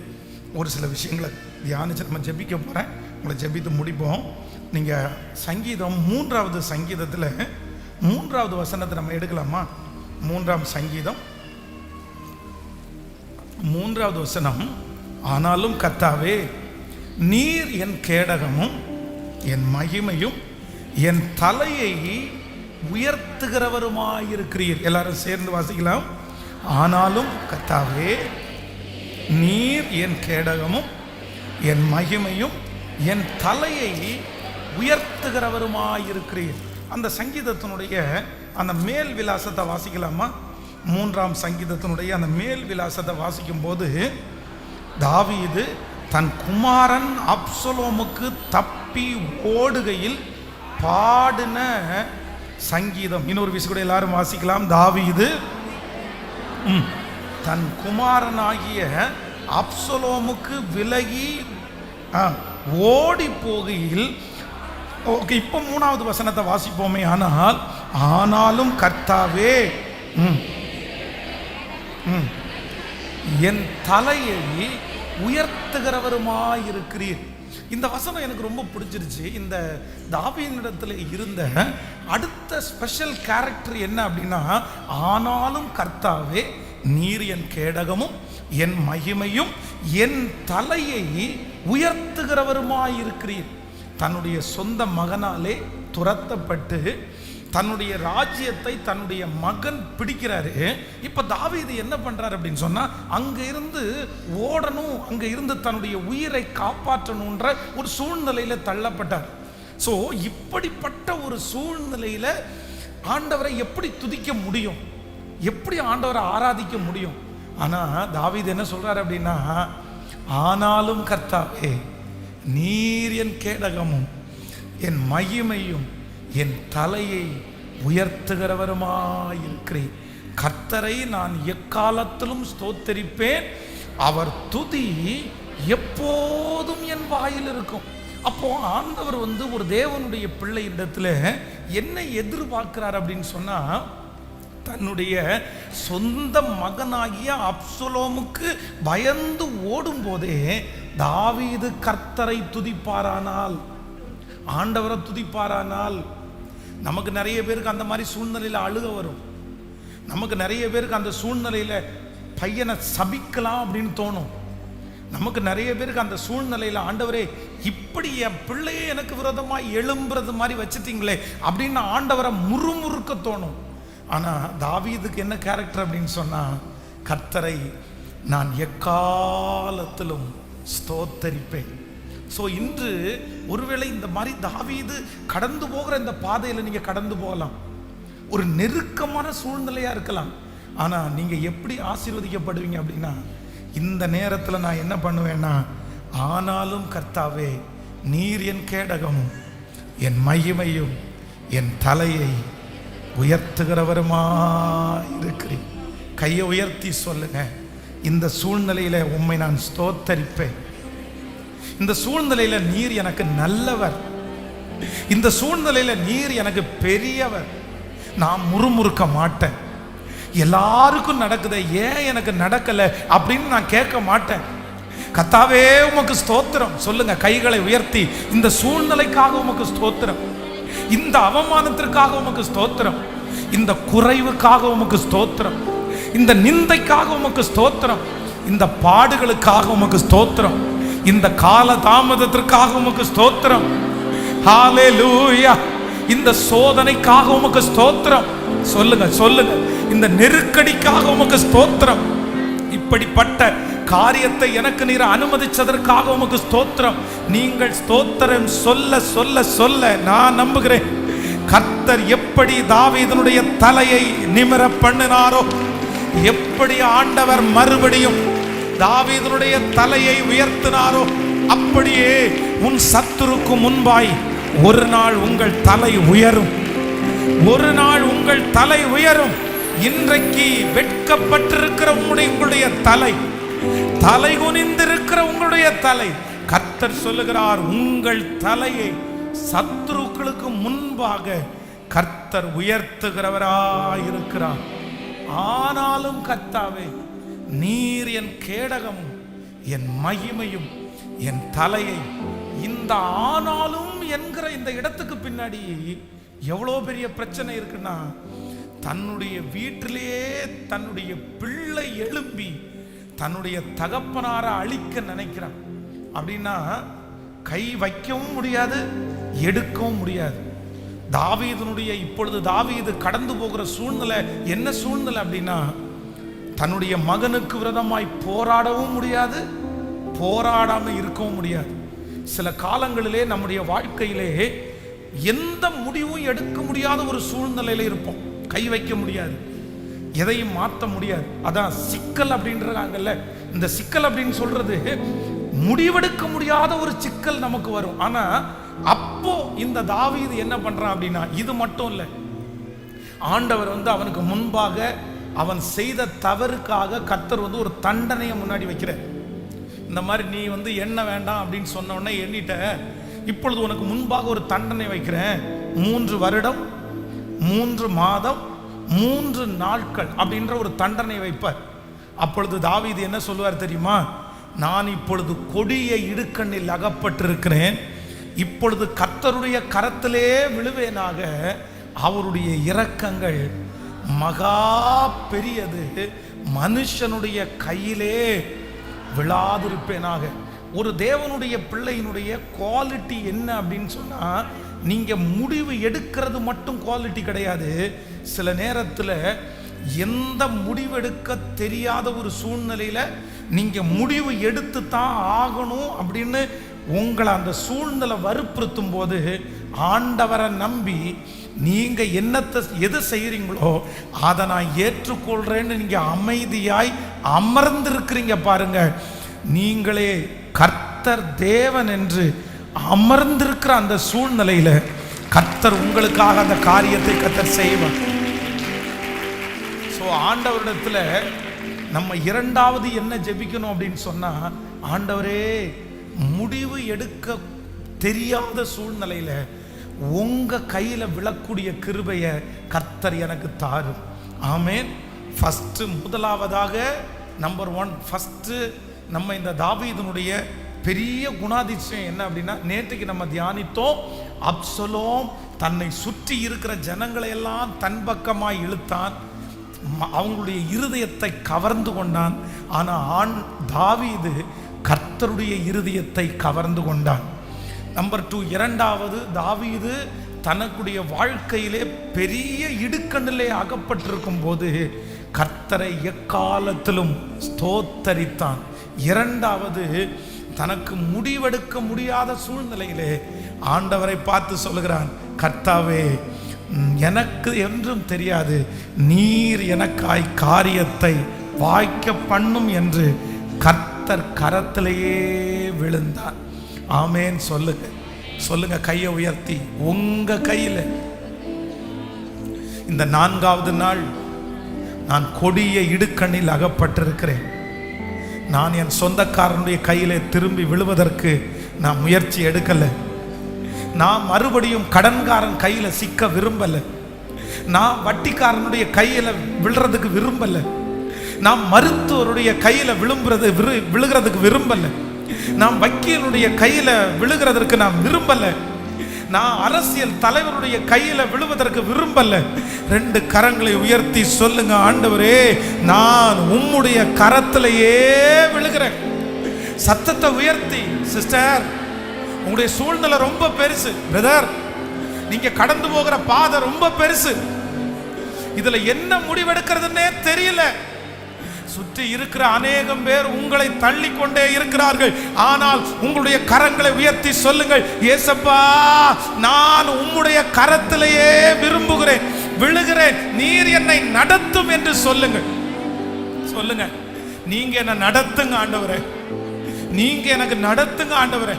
ஒரு சில விஷயங்களை தியானித்து நம்ம ஜெபிக்க போகிறேன். உங்களை ஜெபித்து முடிப்போம். நீங்கள் சங்கீதம் 3வது சங்கீதத்தில் 3வது வசனத்தை நம்ம எடுக்கலாமா? 3ஆம் சங்கீதம் 3வது வசனம். ஆனாலும் கர்த்தாவே, நீர் என் கேடகமும் என் மகிமையும் என் தலையை உயர்த்துகிறவருமாயிருக்கிறீர். எல்லாரும் சேர்ந்து வாசிக்கலாம். ஆனாலும் கர்த்தாவே, நீர் என் கேடகமும் என் மகிமையும் என் தலையை உயர்த்துகிறவருமாயிருக்கிறீர். அந்த சங்கீதத்தினுடைய அந்த மேல் விலாசத்தை வாசிக்கலாமா? 3ஆம் சங்கீதத்தினுடைய அந்த மேல் விலாசத்தை வாசிக்கும் போது தாவீது தன் குமாரன் அப்சலோமுக்கு தப்பி ஓடுகையில் பாடின சங்கீதம். இன்னொரு விஷயம் கூட எல்லாரும் வாசிக்கலாம். தாவீது தன் குமாரனாகிய அப்சலோமுக்கு விலகி ஓடி போகையில். ஓகே, இப்போ 3வது வசனத்தை வாசிப்போமே. ஆனாலும் கர்த்தாவே என் தலையை உயர்த்துகிறவருமாயிருக்கிறீர். இந்த வசனம் எனக்கு ரொம்ப பிடிச்சிருச்சு. இந்த தாவீதினிடத்தில் இருந்த அடுத்த ஸ்பெஷல் கேரக்டர் என்ன அப்படின்னா, ஆனாலும் கர்த்தாவே நீர் என் கேடகமும் என் மகிமையும் என் தலையை உயர்த்துகிறவருமாயிருக்கிறீர். தன்னுடைய சொந்த மகனாலே துரத்தப்பட்டு தன்னுடைய ராஜ்யத்தை தன்னுடைய மகன் பிடிக்கிறாரு. இப்ப தாவீது என்ன பண்றாரு அப்படின்னு சொன்னா, அங்க இருந்து ஓடணும், அங்க இருந்து தன்னுடைய உயிரை காப்பாற்றணும்ன்ற ஒரு சூழ்நிலையில தள்ளப்பட்டார். சோ இப்படிப்பட்ட ஒரு சூழ்நிலையில ஆண்டவரை எப்படி துதிக்க முடியும், எப்படி ஆண்டவரை ஆராதிக்க முடியும்? ஆனா தாவீது என்ன சொல்றாரு அப்படின்னா, ஆனாலும் கர்த்தாவே நீர் என் கேடகமும் என் மகிமையும் என் தலையை உயர்த்துகிறவருமாயிருக்கிறேன். கர்த்தரை நான் எக்காலத்திலும் ஸ்தோத்தரிப்பேன், அவர் துதி எப்போதும் என் வாயில் இருக்கும். அப்போ ஆண்டவர் ஒரு தேவனுடைய பிள்ளை இடத்துல என்ன எதிர்பார்க்கிறார் அப்படின்னு சொன்னா, தன்னுடைய சொந்த மகனாகிய அப்சலோமுக்கு பயந்து ஓடும் போதே தாவீது கர்த்தரை துதிப்பாரானால், ஆண்டவரை துதிப்பாரானால், நமக்கு நிறைய பேருக்கு அந்த மாதிரி சூழ்நிலையில் அழுக வரும். நமக்கு நிறைய பேருக்கு அந்த சூழ்நிலையில் பையனை சபிக்கலாம் அப்படின்னு தோணும். நமக்கு நிறைய பேருக்கு அந்த சூழ்நிலையில், ஆண்டவரே இப்படி என் பிள்ளையே எனக்கு விரோதமாக எழும்புறது மாதிரி வச்சுட்டீங்களே அப்படின்னு ஆண்டவரை முறுமுறுக்க தோணும். ஆனால் தாவீதுக்கு என்ன கேரக்டர் அப்படின்னு சொன்னால், கர்த்தரை நான் எக்காலத்திலும் ஸ்தோத்தரிப்பேன். ஸோ இன்று ஒருவேளை இந்த மாதிரி தாவீது கடந்து போகிற இந்த பாதையில் நீங்கள் கடந்து போகலாம். ஒரு நெருக்கமான சூழ்நிலையாக இருக்கலாம். ஆனால் நீங்கள் எப்படி ஆசீர்வதிக்கப்படுவீங்க அப்படின்னா, இந்த நேரத்தில் நான் என்ன பண்ணுவேன்னா, ஆனாலும் கர்த்தாவே நீர் என் கேடகமும் என் மகிமையும் என் தலையை உயர்த்துகிறவருமா இருக்கிறேன். கையை உயர்த்தி சொல்லுங்க, இந்த சூழ்நிலையில் உம்மை நான் ஸ்தோத்தரிப்பேன். இந்த சூழ்நிலையில நீர் எனக்கு நல்லவர், இந்த சூழ்நிலையில நீர் எனக்கு பெரியவர். நான் முறுமுறுக்க மாட்டேன். எல்லாருக்கும் நடக்குது, ஏன் எனக்கு நடக்கல அப்படின்னு நான் கேட்க மாட்டேன். கர்த்தாவே உமக்கு ஸ்தோத்திரம் சொல்லுங்க, கைகளை உயர்த்தி. இந்த சூழ்நிலைக்காக உமக்கு ஸ்தோத்திரம், இந்த அவமானத்திற்காக உமக்கு ஸ்தோத்திரம், இந்த குறைவுக்காக உமக்கு ஸ்தோத்திரம், இந்த நிந்தைக்காக உமக்கு ஸ்தோத்திரம், இந்த பாடுகளுக்காக உமக்கு ஸ்தோத்திரம், இந்த கால தாமதத்திற்காக உமக்கு ஸ்தோத்திரம். ஹல்லேலூயா. இந்த சோதனைக்காக உமக்கு ஸ்தோத்திரம் சொல்லுங்க, சொல்லுங்க. இந்த நெருக்கடிக்காக உமக்கு ஸ்தோத்திரம். இப்படிப்பட்ட காரியத்தை எனக்கு நீர் அனுமதிச்சதற்காக உமக்கு ஸ்தோத்திரம். நீங்கள் ஸ்தோத்திரம் சொல்ல சொல்ல சொல்ல நான் நம்புகிறேன், கர்த்தர் எப்படி தாவீதினுடைய தலையை நிமிர பண்ணினாரோ, எப்படி ஆண்டவர் மறுபடியும் தாவீதினுடைய தலையை உயர்த்தினாரோ, அப்படியே உன் சத்துருக்கு முன்பாய் ஒரு நாள் உங்கள் தலை உயரும், ஒரு நாள் உங்கள் தலை உயரும். இன்றைக்கு வெட்கப்பட்டிருக்கிற உங்களுடைய தலை, தலை குனிந்திருக்கிற உங்களுடைய தலை, கர்த்தர் சொல்லுகிறார், உங்கள் தலையை சத்துருக்களுக்கு முன்பாக கர்த்தர் உயர்த்துகிறவராயிருக்கிறார். ஆனாலும் கர்த்தாவே நீர் என் கேடகமும் என் மகிமையும் என் தலையை. இந்த ஆனாலும் என்கிற இந்த இடத்துக்கு பின்னாடி எவ்வளோ பெரிய பிரச்சனை இருக்குன்னா, தன்னுடைய வீட்டிலேயே தன்னுடைய பிள்ளை எழும்பி தன்னுடைய தகப்பனாரை அழிக்க நினைக்கிறான். அப்படின்னா கை வைக்கவும் முடியாது, எடுக்கவும் முடியாது. தாவீதினுடைய இப்பொழுது தாவீது கடந்து போகிற சூழ்நிலை என்ன சூழ்நிலை அப்படின்னா, தன்னுடைய மகனுக்கு விரோதமாய் போராடவும் முடியாது, போராடாம இருக்கவும் முடியாது. சில காலங்களிலே நம்முடைய வாழ்க்கையிலே எந்த முடிவும் எடுக்க முடியாத ஒரு சூழ்நிலையில இருப்போம். கை வைக்க முடியாது, எதையும் மாற்ற முடியாது. அதான் சிக்கல் அப்படின்றாங்கல்ல. இந்த சிக்கல் அப்படின்னு சொல்றது முடிவெடுக்க முடியாத ஒரு சிக்கல் நமக்கு வரும். ஆனா அப்போ இந்த தாவீது என்ன பண்றான் அப்படின்னா, இது மட்டும் இல்லை, ஆண்டவர் அவனுக்கு முன்பாக அவன் செய்த தவறுக்காக கர்த்தர் ஒரு தண்டனையை முன்னாடி வைக்கிற. இந்த மாதிரி நீ எண்ண வேண்டாம் அப்படின்னு சொன்ன உடனே எண்ணிட்ட, இப்பொழுது உனக்கு முன்பாக ஒரு தண்டனை வைக்கிறேன். 3 வருடம் 3 மாதம் 3 நாட்கள் அப்படின்ற ஒரு தண்டனை வைப்பார். அப்பொழுது தாவீது என்ன சொல்லுவார் தெரியுமா? நான் இப்பொழுது கொடிய இடுக்கண்ணில் அகப்பட்டிருக்கிறேன், இப்பொழுது கர்த்தருடைய கரத்திலே விழுவேனாக, அவருடைய இரக்கங்கள் மகா பெரியது, மனுஷனுடைய கையிலே விழாதிருப்பேனாக. ஒரு தேவனுடைய பிள்ளையினுடைய குவாலிட்டி என்ன அப்படின்னு சொன்னா, நீங்க முடிவு எடுக்கிறது மட்டும் குவாலிட்டி கிடையாது. சில நேரத்தில் எந்த முடிவெடுக்க தெரியாத ஒரு சூழ்நிலையில நீங்க முடிவு எடுத்து தான் ஆகணும் அப்படின்னு உங்களை அந்த சூழ்நிலை வற்புறுத்தும் போது, ஆண்டவரை நம்பி நீங்க எது செய்யறீங்களோ அதை நான் ஏற்றுக்கொள்றேன்னு நீங்க அமைதியாய் அமர்ந்திருக்கிறீங்க பாருங்க. நீங்களே கர்த்தர் தேவன் என்று அமர்ந்திருக்கிற அந்த சூழ்நிலையில கர்த்தர் உங்களுக்காக அந்த காரியத்தை கர்த்தர் செய்வார். ஸோ ஆண்டவரிடத்துல நம்ம இரண்டாவது என்ன ஜெபிக்கணும் அப்படின்னு சொன்னா, ஆண்டவரே, முடிவு எடுக்க தெரியாத சூழ்நிலையில உங்க கையில விழக்கூடிய கிருபையை கர்த்தர் எனக்கு தாரும். ஆமேன். முதலாவதாக நம்பர் 1 நம்ம இந்த தாவீதுனுடைய பெரிய குணாதிசயம் என்ன அப்படின்னா, நேற்றுக்கு நம்ம தியானித்தோம், அப்சலோம் தன்னை சுற்றி இருக்கிற ஜனங்களை எல்லாம் தன் பக்கமாய் இழுத்தான், அவங்களுடைய இருதயத்தை கவர்ந்து கொண்டான். ஆனால் தாவீது கர்த்தருடைய இருதயத்தை கவர்ந்து கொண்டான். நம்பர் 2, இரண்டாவது, தாவீது தனக்குடைய வாழ்க்கையிலே பெரிய இடுக்கண்ணிலே அகப்பட்டிருக்கும் போது கர்த்தரை எக்காலத்திலும் ஸ்தோத்தரித்தான். இரண்டாவது, தனக்கு முடிவெடுக்க முடியாத சூழ்நிலையிலே ஆண்டவரை பார்த்து சொல்லுகிறான், கர்த்தாவே, எனக்கு என்றும் தெரியாது, நீர் எனக்காய் காரியத்தை வாய்க்க பண்ணும் என்று கர்த்தர் கரத்திலேயே விழுந்தான். ஆமேன். சொல்லுங்க கையை உயர்த்தி. உங்க கையில இந்த 4வது நாள் நான் கொடிய இடுக்கண்ணில் அகப்பட்டிருக்கிறேன். நான் என் சொந்தக்காரனுடைய கையிலே திரும்பி விழுவதற்கு நான் முயற்சி எடுக்கல. நான் மறுபடியும் கடன்காரன் கையில சிக்க விரும்பல. நான் வட்டிக்காரனுடைய கையில விழுறதுக்கு விரும்பல. நான் மருத்துவருடைய கையில விழுகிறதுக்கு விரும்பல. நான் வக்கீலுடைய கையில விழுகிறதற்கு நான் விரும்பல. நான் அரசியல் தலைவருடைய கையில விழுவதற்கு விரும்பல. 2 கரங்களை உயர்த்தி சொல்லுங்க, ஆண்டவரே, நான் உம்முடைய கரத்திலேயே விழுகிறேன். சத்தத்தை உயர்த்தி. சிஸ்டர், உங்களுடைய சூழ்நிலை ரொம்ப பெருசு. பிரதர், நீங்க கடந்து போகிற பாதை ரொம்ப பெருசு. இதுல என்ன முடிவெடுக்கிறதுன்னே தெரியல. சுற்றி இருக்கிற அநேகம் பேர் உங்களை தள்ளி கொண்டே இருக்கிறார்கள். ஆனால் உங்களுடைய கரங்களை உயர்த்தி சொல்லுங்கள், இயேசப்பா, நான் உம்முடைய கரத்திலேயே விரும்புகிறேன், விழுகிறேன், நீர் என்னை நடத்தும் என்று சொல்லுங்கள். நீங்க என்ன நடத்துங்க ஆண்டவரே, நீங்க எனக்கு நடத்துங்க ஆண்டவரே,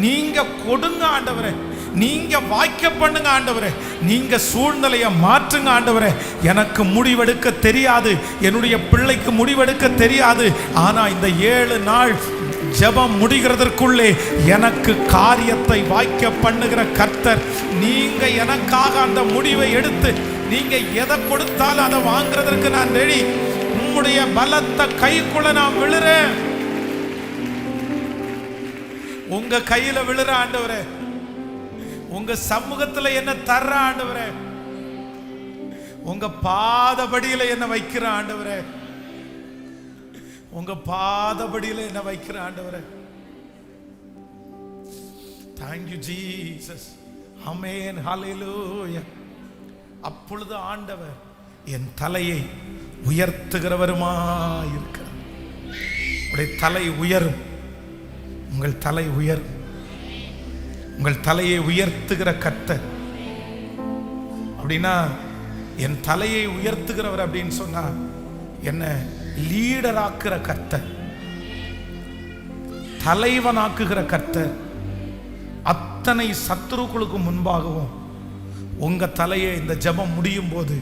நீங்க கொடுங்க ஆண்டவரே, நீங்க வாய்க்க பண்ணுங்க ஆண்டவரே, நீங்க சூழ்நிலையை மாற்றுங்க ஆண்டவரே. எனக்கு முடிவெடுக்க தெரியாது, என்னுடைய பிள்ளைக்கு முடிவெடுக்க தெரியாது. ஆனா இந்த 7 நாள் ஜெபம் முடிகிறதற்குள்ளே எனக்கு காரியத்தை வாய்க்க பண்ணுகிற கர்த்தர், நீங்க எனக்காக அந்த முடிவை எடுத்து நீங்க எதை கொடுத்தாலும் அதை வாங்குறதற்கு நான் ரெடி. உம்முடைய பலத்த கைக்குள்ள நான் விழுறேன். உங்க கையில விழுற ஆண்டவரே, உங்க சமூகத்துல என்ன தர்ற ஆண்டவரே, உங்க பாதபடியில என்ன வைக்கிற ஆண்டவரே, உங்க பாதபடியில என்ன வைக்கிற ஆண்டவரே. Thank you Jesus. Amen. Hallelujah. அப்பொழுது ஆண்டவர் என் தலையை உயர்த்துகிறவருமாய் இருக்கிறார். உடைய தலை உயரும், உங்கள் தலை உயரும். உங்கள் தலையை உயர்த்துகிற கர்த்தர் அப்படின்னா என் தலையை உயர்த்துகிறவர் அப்படின்னு சொன்னா என்ன லீடராக்குற கர்த்தர், தலைவனாக்குகிற கர்த்தர். அத்தனை சத்துருக்களுக்கு முன்பாகவும் உங்க தலையை இந்த ஜெபம் முடியும் போது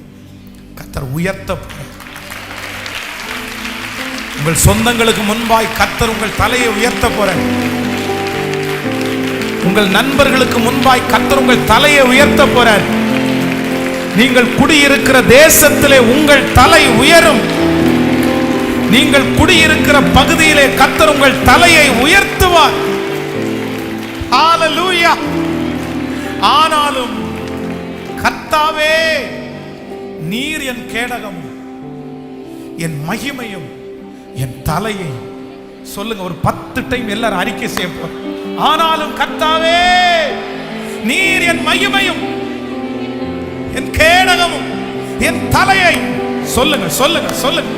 கர்த்தர் உயர்த்த போறார். உங்கள் சொந்தங்களுக்கு முன்பாய் கர்த்தர் உங்கள் தலையை உயர்த்த போறார். உங்கள் நண்பர்களுக்கு முன்பாய் கர்த்தர் உங்கள் தலையை உயர்த்த போறார். நீங்கள் குடியிருக்கிற தேசத்திலே உங்கள் தலை உயரும். நீங்கள் குடியிருக்கிற பகுதியிலே கர்த்தர் உங்கள் தலையை உயர்த்துவார். ஹல்லேலூயா. ஆனாலும் கர்த்தாவே நீர் என் கேடகமும் என் மகிமையும் என் தலையை. சொல்லுங்க, ஒரு 10 டைம் எல்லாரும் அறிக்கை செய்யப்போம். ஆனாலும் கர்த்தாவே நீர் என் மகிமையும் என் கேடகமும் என் தலையை. சொல்லுங்க சொல்லுங்க சொல்லுங்க,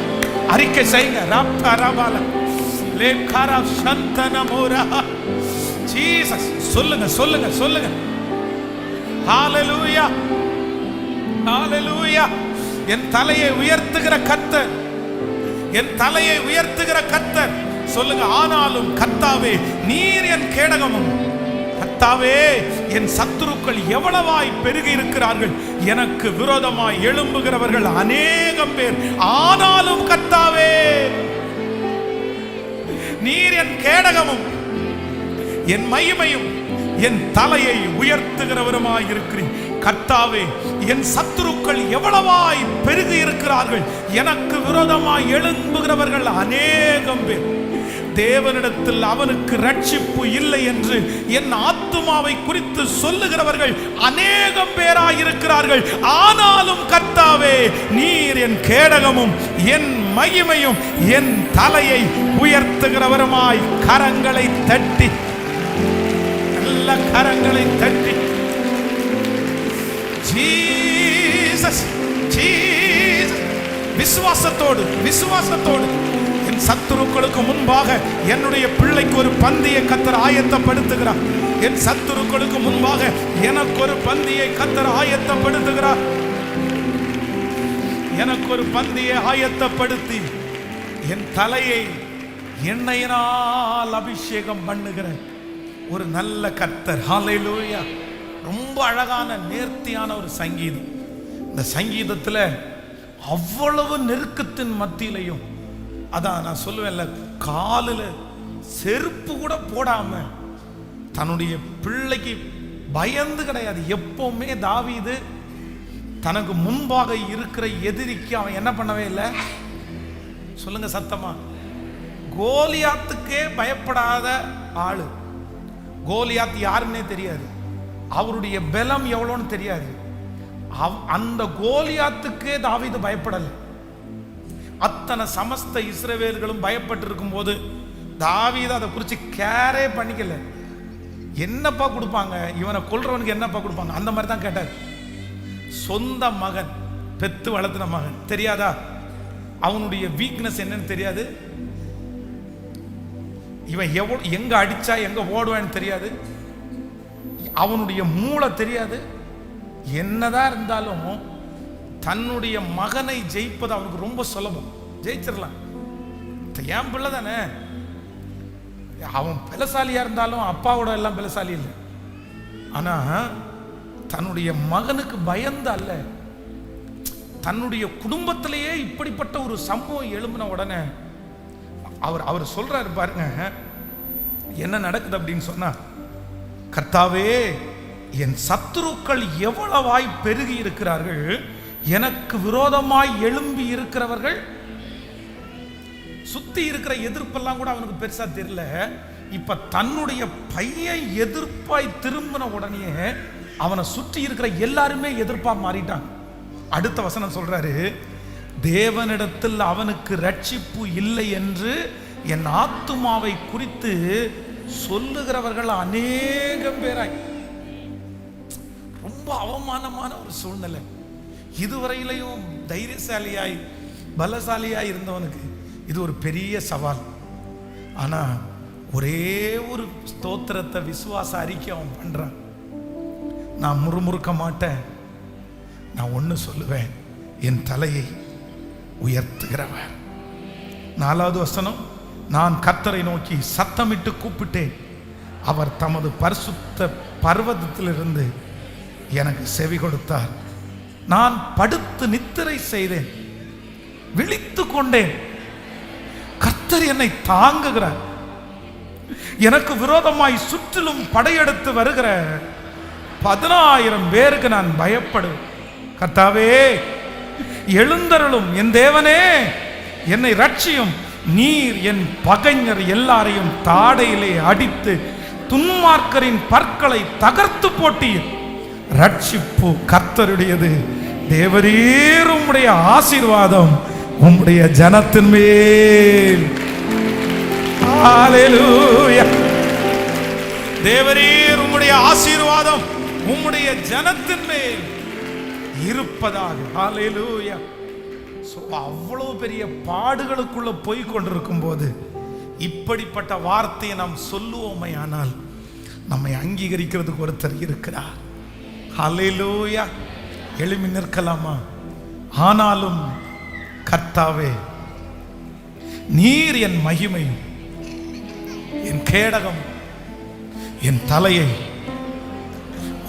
அறிக்கை செய்யுங்க. ராப்தாராபால லேகாரா சந்தனமோரா ஜீசஸ். சொல்லுங்க சொல்லுங்க சொல்லுங்க. ஹல்லேலூயா ஹல்லேலூயா. என் தலையை உயர்த்துகிற கர்த்தர், என் தலையை உயர்த்துகிற கர்த்தர். சொல்லுங்க, ஆனாலும் கர்த்தாவே நீர் என் கேடகமும். கர்த்தாவே என் சத்துருக்கள் எவ்வளவாய் பெருகி இருக்கிறார்கள், எனக்கு விரோதமாய் எழும்புகிறவர்கள் அநேகம் பேர். ஆனாலும் கர்த்தாவே நீர் என் கேடகமும் என் மகிமையும் என் தலையை உயர்த்துகிறவருமாய் இருக்கிறேன். கர்த்தாவே என் சத்துருக்கள் எவ்வளவாய் பெருகி இருக்கிறார்கள், எனக்கு விரோதமாய் எழும்புகிறவர்கள் அநேகம் பேர். தேவனிடத்தில் அவனுக்கு ரட்சிப்பு இல்லை என்று என் ஆத்துமாவை குறித்து சொல்லுகிறவர்கள் அநேகம் பேராய் இருக்கிறார்கள். ஆனாலும் கர்த்தாவே நீர் என் கேடகமும் என் மகிமையும் என் தலையை உயர்த்துகிறவருமாய். கரங்களை தட்டி, நல்ல கரங்களை தட்டி, ஜீசஸ் ஜீசஸ். விசுவாசத்தோடு விசுவாசத்தோடு என் சத்துருக்களுக்கு முன்பாக என்னுடைய பிள்ளைக்கு ஒரு பந்தியை கர்த்தர் ஆயத்தப்படுத்துகிறார். என் சத்துருக்களுக்கு முன்பாக எனக்கு ஒரு பந்தியை கர்த்தர் ஆயத்தப்படுத்துகிறார். எனக்கு ஒரு பந்தியை ஆயத்தப்படுத்தி என் தலையை எண்ணெயினால் அபிஷேகம் பண்ணுகிற ஒரு நல்ல கர்த்தர். ஹல்லேலூயா. ரொம்ப அழகான நேர்த்தியான ஒரு சங்கீதம். இந்த சங்கீதத்தில் அவ்வளவு நெருக்கத்தின் மத்தியிலையும், அதான் நான் சொல்லுவேன்ல, காலில் செருப்பு கூட போடாம தன்னுடைய பிள்ளைக்கு பயந்து கிடையாது. எப்பவுமே தாவீது தனக்கு முன்பாக இருக்கிற எதிரிக்கு அவன் என்ன பண்ணவே இல்லை. சொல்லுங்க சத்தமா. கோலியாத்துக்கே பயப்படாத ஆளு. கோலியாத் யாருன்னே தெரியாது, அவருடைய பலம் எவ்வளோன்னு தெரியாது. அந்த கோலியாத்துக்கே தாவீது பயப்படல. அத்தனை சமஸ்த இஸ்ரவேலர்களும் பயப்பட்டு இருக்கும் போது தாவீது அதை குறித்து கேரே பண்ணிக்கல. என்னப்பா கொடுப்பாங்க, இவனை கொல்றவனுக்கு என்னப்பா கொடுப்பாங்க, அந்த மாதிரி தான் கேட்டார். சொந்த மகன், பெத்து வளர்த்தின மகன் தெரியாதா, அவனுடைய வீக்னஸ் என்னன்னு தெரியாது, இவன் எங்க அடிச்சா எங்க ஓடுவான்னு தெரியாது, அவனுடைய மூளை தெரியாது. என்னதான் இருந்தாலும் தன்னுடைய மகனை ஜெயிப்பது அவனுக்கு ரொம்ப சுலபம். ஜெயிச்சிடலாம், என் பிள்ளை தானே. அவன் பலசாலியா இருந்தாலும் அப்பாவோட எல்லாம் பலசாலி இல்லை. ஆனா தன்னுடைய மகனுக்கு பயந்து அல்ல, தன்னுடைய குடும்பத்திலேயே இப்படிப்பட்ட ஒரு சம்பவம் எழும்பின உடனே அவர் சொல்றாரு பாருங்க, என்ன நடக்குது அப்படின்னு சொன்னா, கர்த்தாவே என் சத்துருக்கள் எவ்வளவாய் பெருகி இருக்கிறார்கள், எனக்கு விரோதமாய் எழும்பி இருக்கிறவர்கள். சுத்தி இருக்கிற எதிர்ப்பெல்லாம் கூட அவனுக்கு பெருசா தெரியல. இப்ப தன்னுடைய பையன் எதிர்ப்பாய் திரும்பின உடனே அவனை சுற்றி இருக்கிற எல்லாருமே எதிர்ப்பா மாறிட்டாங்க. அடுத்த வசனம் சொல்றாரு, தேவனிடத்தில் அவனுக்கு ரட்சிப்பு இல்லை என்று என் ஆத்துமாவை குறித்து சொல்லுகிறவர்கள் அநேகம் பேராய். ரொம்ப அவமானமான ஒரு சூழ்நிலை. இதுவரையிலையும் தைரியசாலியாய் பலசாலியாய் இருந்தவனுக்கு இது ஒரு பெரிய சவால். ஆனா ஒரே ஒரு ஸ்தோத்திரத்தை விசுவாச அறிக்கை அவன் பண்றான். நான் முறுமுறுக்க மாட்டேன், நான் ஒன்று சொல்லுவேன், என் தலையை உயர்த்துகிறவர். 4வது வசனம், நான் கர்த்தரை நோக்கி சத்தமிட்டு கூப்பிட்டேன், அவர் தமது பரிசுத்த பர்வதத்திலிருந்து எனக்கு செவி கொடுத்தார். நான் படுத்து நித்திரை செய்தேன், விழித்து கொண்டேன், கர்த்தர் என்னை தாங்குகிறார். எனக்கு விரோதமாய் சுற்றிலும் படையெடுத்து வருகிற 10,000 பேருக்கு நான் பயப்படுவேன். கர்த்தாவே எழுந்தருளும், என் தேவனே என்னை ரட்சியும். நீர் என் பகைஞர் எல்லாரையும் தாடையிலே அடித்து துன்மார்க்கரின் பற்களை தகர்த்து போட்டீர். ரட்சிப்பு கர்த்தருடையது. தேவரீர் உம்முடைய ஆசீர்வாதம் உம்முடைய ஜனத்தின் மேல். ஹல்லேலூயா. தேவரீர் உம்முடைய ஆசீர்வாதம் உம்முடைய ஜனத்தின் மேல் இருப்பதாக. ஹல்லேலூயா. அவ்வளவு பெரிய பாடுகளுக்குள்ள போய் கொண்டிருக்கும் போது இப்படிப்பட்ட வார்த்தையை நாம் சொல்லுவோமே, ஆனால் நம்மை அங்கீகரிக்கிறதுக்கு ஒருத்தர் இருக்கிறார். ஹல்லேலூயா. எழுமி நிற்கலாமா? ஆனாலும் கர்த்தாவே நீர் என் மகிமையும் என் கேடகம், என் தலையை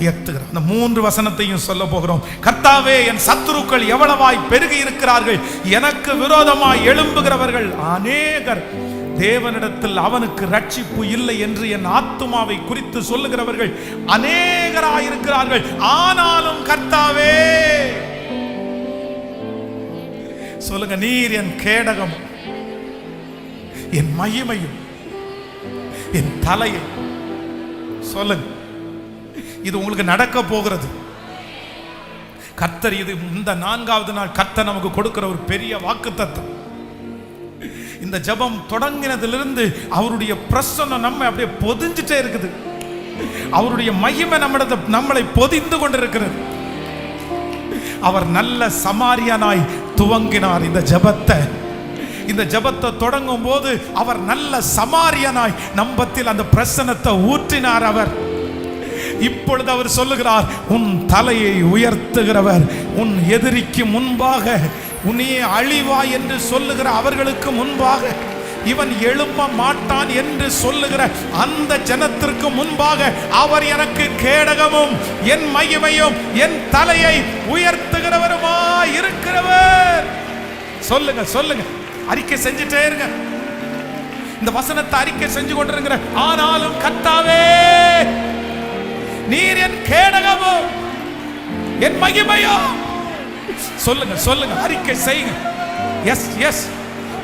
உயர்த்துகிறார். அந்த 3 வசனத்தையும் சொல்ல போகிறோம். கர்த்தாவே என் சத்துருக்கள் எவ்வளவாய் பெருகி இருக்கிறார்கள், எனக்கு விரோதமாய் எழும்புகிறவர்கள் அநேகர். தேவனிடத்தில் அவனுக்கு ரட்சிப்பு இல்லை என்று என் ஆத்துமாவை குறித்து சொல்லுகிறவர்கள் அநேகராயிருக்கிறார்கள். ஆனாலும் கர்த்தாவே சொல்லுங்க, நீர் என் கேடகம், என் மகிமையும் என் தலையை. சொல்லுங்க, இது உங்களுக்கு நடக்க போகிறது. கர்த்தர் இது இந்த 4வது நாள் கர்த்தர் நமக்கு கொடுக்கிற ஒரு பெரிய வாக்குத்தத்தம். இந்த ஜெபம் தொடங்கினதிலிருந்து அவருடைய பிரசன்னம் நம்ம அப்படியே பொதிஞ்சிட்டே இருக்குது. அவருடைய மகிமை நம்மளை பொதிந்து கொண்டிருக்கிறது. அவர் நல்ல சமாரியனாய் துவங்கினார் இந்த ஜெபத்தை. இந்த ஜெபத்தை தொடங்கும் போது அவர் நல்ல சமாரியனாய் நம்மத்தில் அந்த பிரசன்னத்தை ஊற்றினார். அவர் இப்பொழுது அவர் சொல்லுகிறார், உன் தலையை உயர்த்துகிறவர், உன் எதிரிக்கு முன்பாக உன்னை அழிவாய் என்று சொல்லுகிற அவர்களுக்கு முன்பாக, இவன் எழும்ப மாட்டான் என்று சொல்லுகிற அந்த ஜனத்திற்கு முன்பாக அவர் எனக்கு கேடகமும் என் மகிமையும் என் தலையை உயர்த்துகிறவருமாய் இருக்கிறவர். சொல்லுங்க சொல்லுங்க, அறிக்கை செஞ்சுட்டே இருங்க. இந்த வசனத்தை அறிக்கை செஞ்சு கொண்டிருக்கிற. ஆனாலும் கர்த்தாவே நீர் என் கேடகமோ என் மகிமையோ. சொல்லுங்க சொல்லுங்க, அறிக்கை செய்யுங்க. எஸ் எஸ்,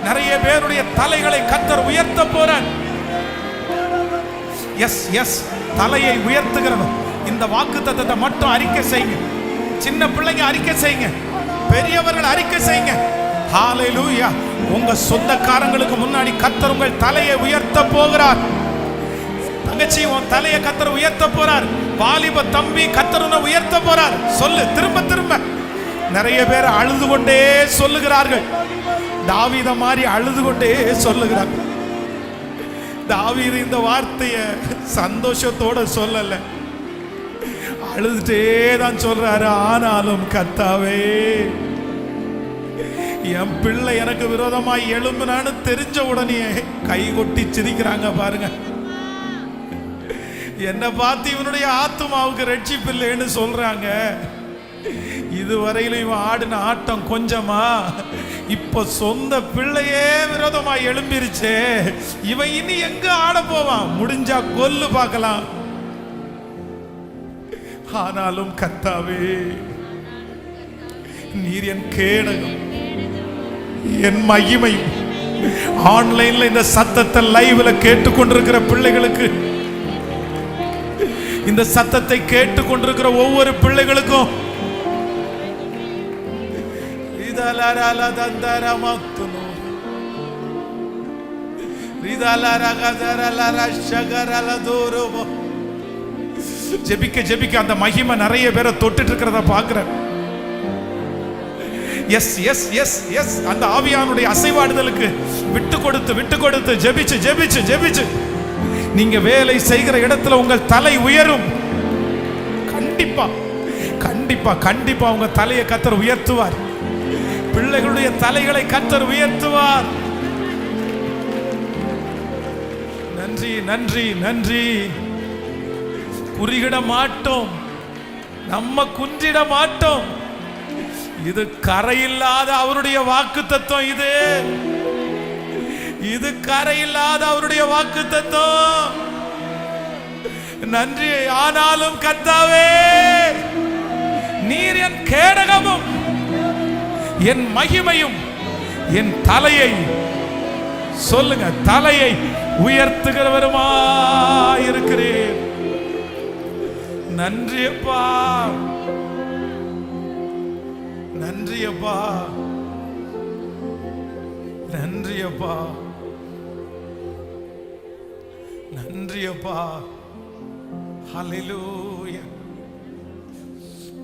நிறைய பேருடைய தலைகளை கர்த்தர் உயர்த்த போறார். எஸ் எஸ், தலையை உயர்த்துகிறவர். இந்த வாக்குத்தத்தத்தை மட்டும் அறிக்கை செய்யுங்க. சின்ன பிள்ளைங்க அறிக்கை செய்யுங்க, பெரியவர்கள் அறிக்கை செய்யுங்க. ஹல்லேலூயா. உங்க சொந்தக்காரங்களுக்கு முன்னாடி கர்த்தர் உங்கள் தலையை உயர்த்த போகிறார். தங்கச்சி, உன் தலையை கர்த்தர் உயர்த்த போறார். வாலிப தம்பி, கர்த்தர் உன்னை உயர்த்த போறார். சொல்லு திரும்ப திரும்ப. நிறைய பேர் அழுது கொண்டே சொல்லுகிறார்கள். தாவீத மாதிரி அழுது கொண்டே சொல்லுகிறார். தாவீது இந்த வார்த்தையை சந்தோஷத்தோட சொல்லல, அழுதுட்டே தான் சொல்றாரு. ஆனாலும் கர்த்தாவே என் பிள்ளை எனக்கு விரோதமாய் எழும்புனான்னு தெரிஞ்ச உடனே கை கொட்டி சிரிக்கிறாங்க பாருங்க. என்ன பார்த்து இவனுடைய ஆத்துமாவுக்கு ரட்சிப்பு இல்லைன்னு சொல்றாங்க. இதுவரையிலும் இவன் ஆடின ஆட்டம் கொஞ்சமா, இப்ப சொந்த பிள்ளையே விரோதமாய் எழும்பிருச்சே, இவன் இனி எங்க ஆட போவான்? முடிஞ்சா கொல்லு பார்க்கலாம். ஆனாலும் கர்த்தாவே நீர் என் கேடகம் என் மகிமை. ஆன்லைன்ல இந்த சத்தத்தை லைவ்ல கேட்டுக்கொண்டிருக்கிற பிள்ளைகளுக்கு, இந்த சத்தத்தை கேட்டுக்கொண்டிருக்கிற ஒவ்வொரு பிள்ளைகளுக்கும் ஜெபிக்க ஜெபிக்க அந்த மகிமை நிறைய பேரை தொட்டுட்டு இருக்கிறத பார்க்கிறேன். எஸ் எஸ் எஸ் எஸ், அந்த ஆவியானுடைய அசைவாடுதலுக்கு விட்டு கொடுத்து ஜெபிச்சு ஜெபிச்சு ஜெபிச்சு நீங்க வேலை செய்கிற இடத்துல உங்கள் தலை உயரும். கண்டிப்பா கண்டிப்பா கண்டிப்பா உங்க தலையை கர்த்தர் உயர்த்துவார். பிள்ளைகளுடைய தலைகளை கர்த்தர் உயர்த்துவார். நன்றி நன்றி நன்றி. குறுகிட மாட்டோம், நம்ம குன்றிட மாட்டோம். இது கரையில்லாத அவருடைய வாக்குத்தத்தம். இது கரையில்லாத அவருடைய வாக்குத்தத்தம். நன்றி. ஆனாலும் கர்த்தாவே, நீர் என் கேடகமும் என் மகிமையும் என் தலையை, சொல்லுங்க, தலையை உயர்த்துகிறவருமாயிருக்கிறேன். நன்றி அப்பா, நன்றி அப்பா, நன்றி அப்பா, நன்றி அப்பா. ஹல்லேலூயா.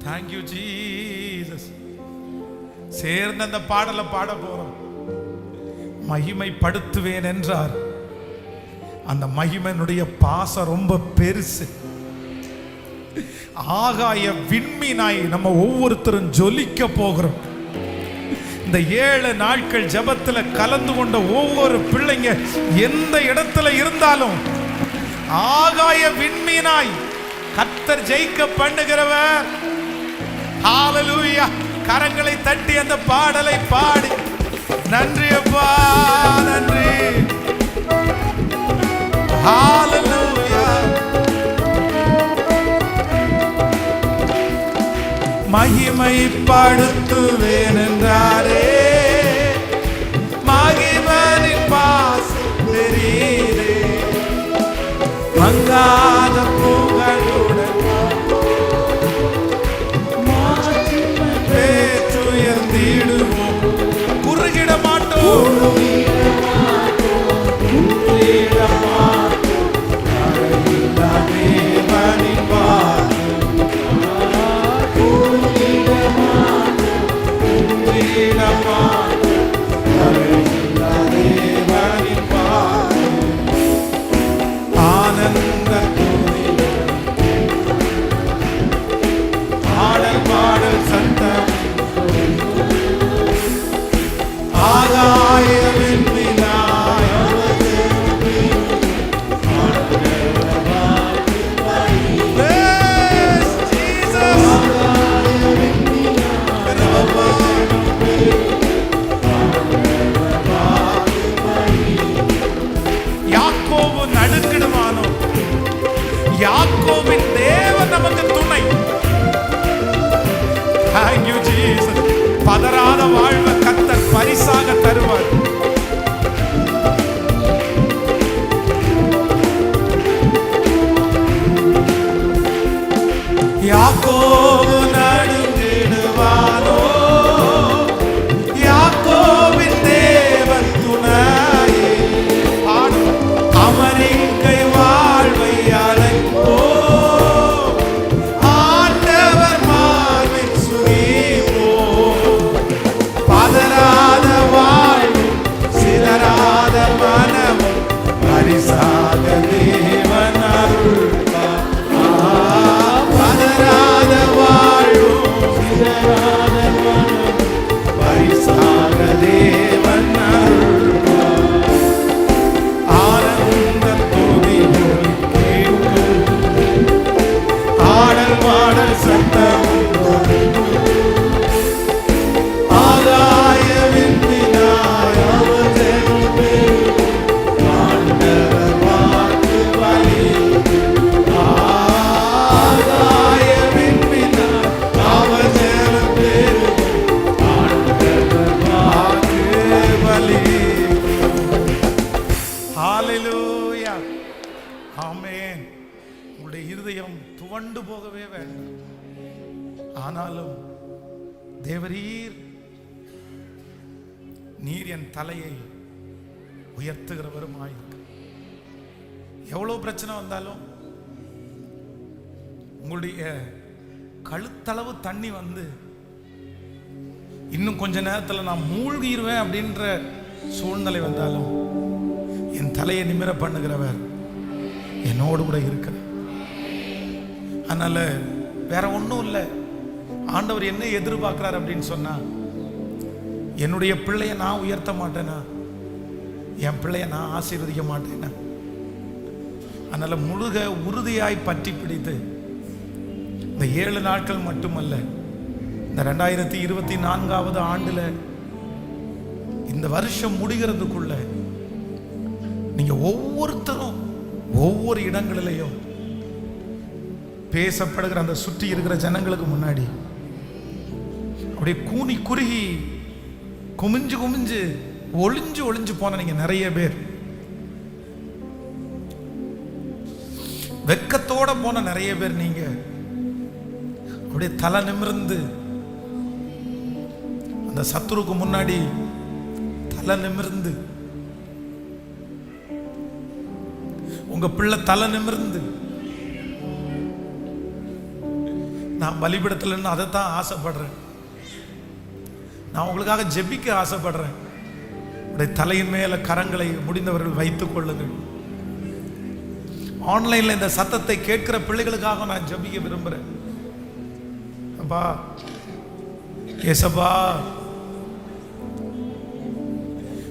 Thank you Jesus. சேர்ந்து அந்த பாடலை பாட போறோம். மகிமைப்படுத்துவேன் என்றார். அந்த மகிமையினுடைய பாசம் ரொம்ப பெருசு. ஆகாய விண்மீனாய் நம்ம ஒவ்வொருத்தரும் ஜொலிக்க போகிறோம். இந்த 7 நாட்கள் ஜெபத்துல கலந்து கொண்ட ஒவ்வொரு பிள்ளைங்க எந்த இடத்துல இருந்தாலும் ஆகாய விண்மீனாய் கர்த்தர் ஜெயிக்க பண்ணுகிறவர். ஹல்லேலூயா. கரங்களை தட்டி அந்த பாடலை பாடி நன்றி அப்பா, நன்றி. ஹல்லேலூயா. மகிமைப்படுத்துவேன் என்றாரே, மகிமையின் பாசம் பெரியதே, மங்காத புகழுடன் பேற்றுயர்ந்திடுவோம். குறுகிட மாட்டோம், யாக்கோபின் தேவன் நமக்கு துணை. Thank you Jesus. பதறாத வாழ்வை கர்த்தர் பரிசாக தருவார். யாக்கோபு நடுங்கிடுவானோ, யாக்கோபின் தேவன் துணையே. அமரிக்கை வாழ்வை அழைப்போ, ஆண்டவர் மார்பில் சுரிப்போ. பதறாத வாழ்வும் சிதறாத மனமும் பரிசாக தேவன் அருள்வார். பதறாத வாழ்வும் சிதறாத மனமும் பரிசாக தேவன் அருள்வார். ஆனந்த துதிகள் கேட்கும், ஆடல் பாடல் சத்தமும், ஆகாய விண்மீனாய் அவர் ஜெயம் பெறும், ஆண்டவர் வாக்கு பலிக்கும். ஆகாய விண்மீனாய் அவர் ஜெயம் பெறும், ஆண்டவர் வாக்கு பலிக்கும். ஹல்லேலூயா. ஆமென். உங்களுடைய இருதயம் துவண்டு போகவே வேண்டாம். ஆனாலும் தேவரீர், நீர் என் தலையை உயர்த்துகிறவருமாயிருக்கு. எவ்வளவு பிரச்சனை வந்தாலும், உங்களுடைய கழுத்தளவு தண்ணி வந்து இன்னும் கொஞ்ச நேரத்தில் நான் மூழ்கிடுவேன் அப்படின்ற சூழ்நிலை வந்தாலும், என் தலையை நிமிர பண்ணுகிறவர் என்னோடு கூட இருக்கிறார். அதனால வேற ஒன்றும் இல்லை. ஆண்டவர் என்ன எதிர்பார்க்கிறார் அப்படின்னு சொன்னா, என்னுடைய பிள்ளைய நான் உயர்த்த மாட்டேனா? என் பிள்ளைய நான் ஆசீர்வதிக்க மாட்டேனா? அதனால முழுக உறுதியாய் பற்றி பிடித்து இந்த 7 நாட்கள் மட்டுமல்ல, இந்த 2024வது ஆண்டுல இந்த வருஷம் முடிகிறதுக்குள்ள நீங்க ஒவ்வொருத்தரும் ஒவ்வொரு இடங்களிலையும் பேசப்படுகிற அந்த சுற்றி இருக்கிற ஜனங்களுக்கு முன்னாடி அப்படியே கூனி குறுகி குமிஞ்சு குமிஞ்சு ஒளிஞ்சு ஒளிஞ்சு போன நீங்க நிறைய பேர், வெக்கத்தோட போன நிறைய பேர், நீங்க அப்படியே தலை நிமிர்ந்து அந்த சத்துருக்கு முன்னாடி தலை நிமிர்ந்து, உங்க பிள்ளை தலை நிமிர்ந்து, நான் பலிபீடத்தில் அதைத்தான் ஆசைப்படுறேன், நான் உங்களுக்காக ஜெபிக்க ஆசைப்படுறேன். உடைய தலையின் மேல கரங்களை முடிந்தவர்கள் வைத்துக் கொள்ளுங்கள். ஆன்லைன்ல இந்த சத்தத்தை கேட்கிற பிள்ளைகளுக்காக நான் ஜெபிக்க விரும்புறேன். அப்பா, ஏசப்பா,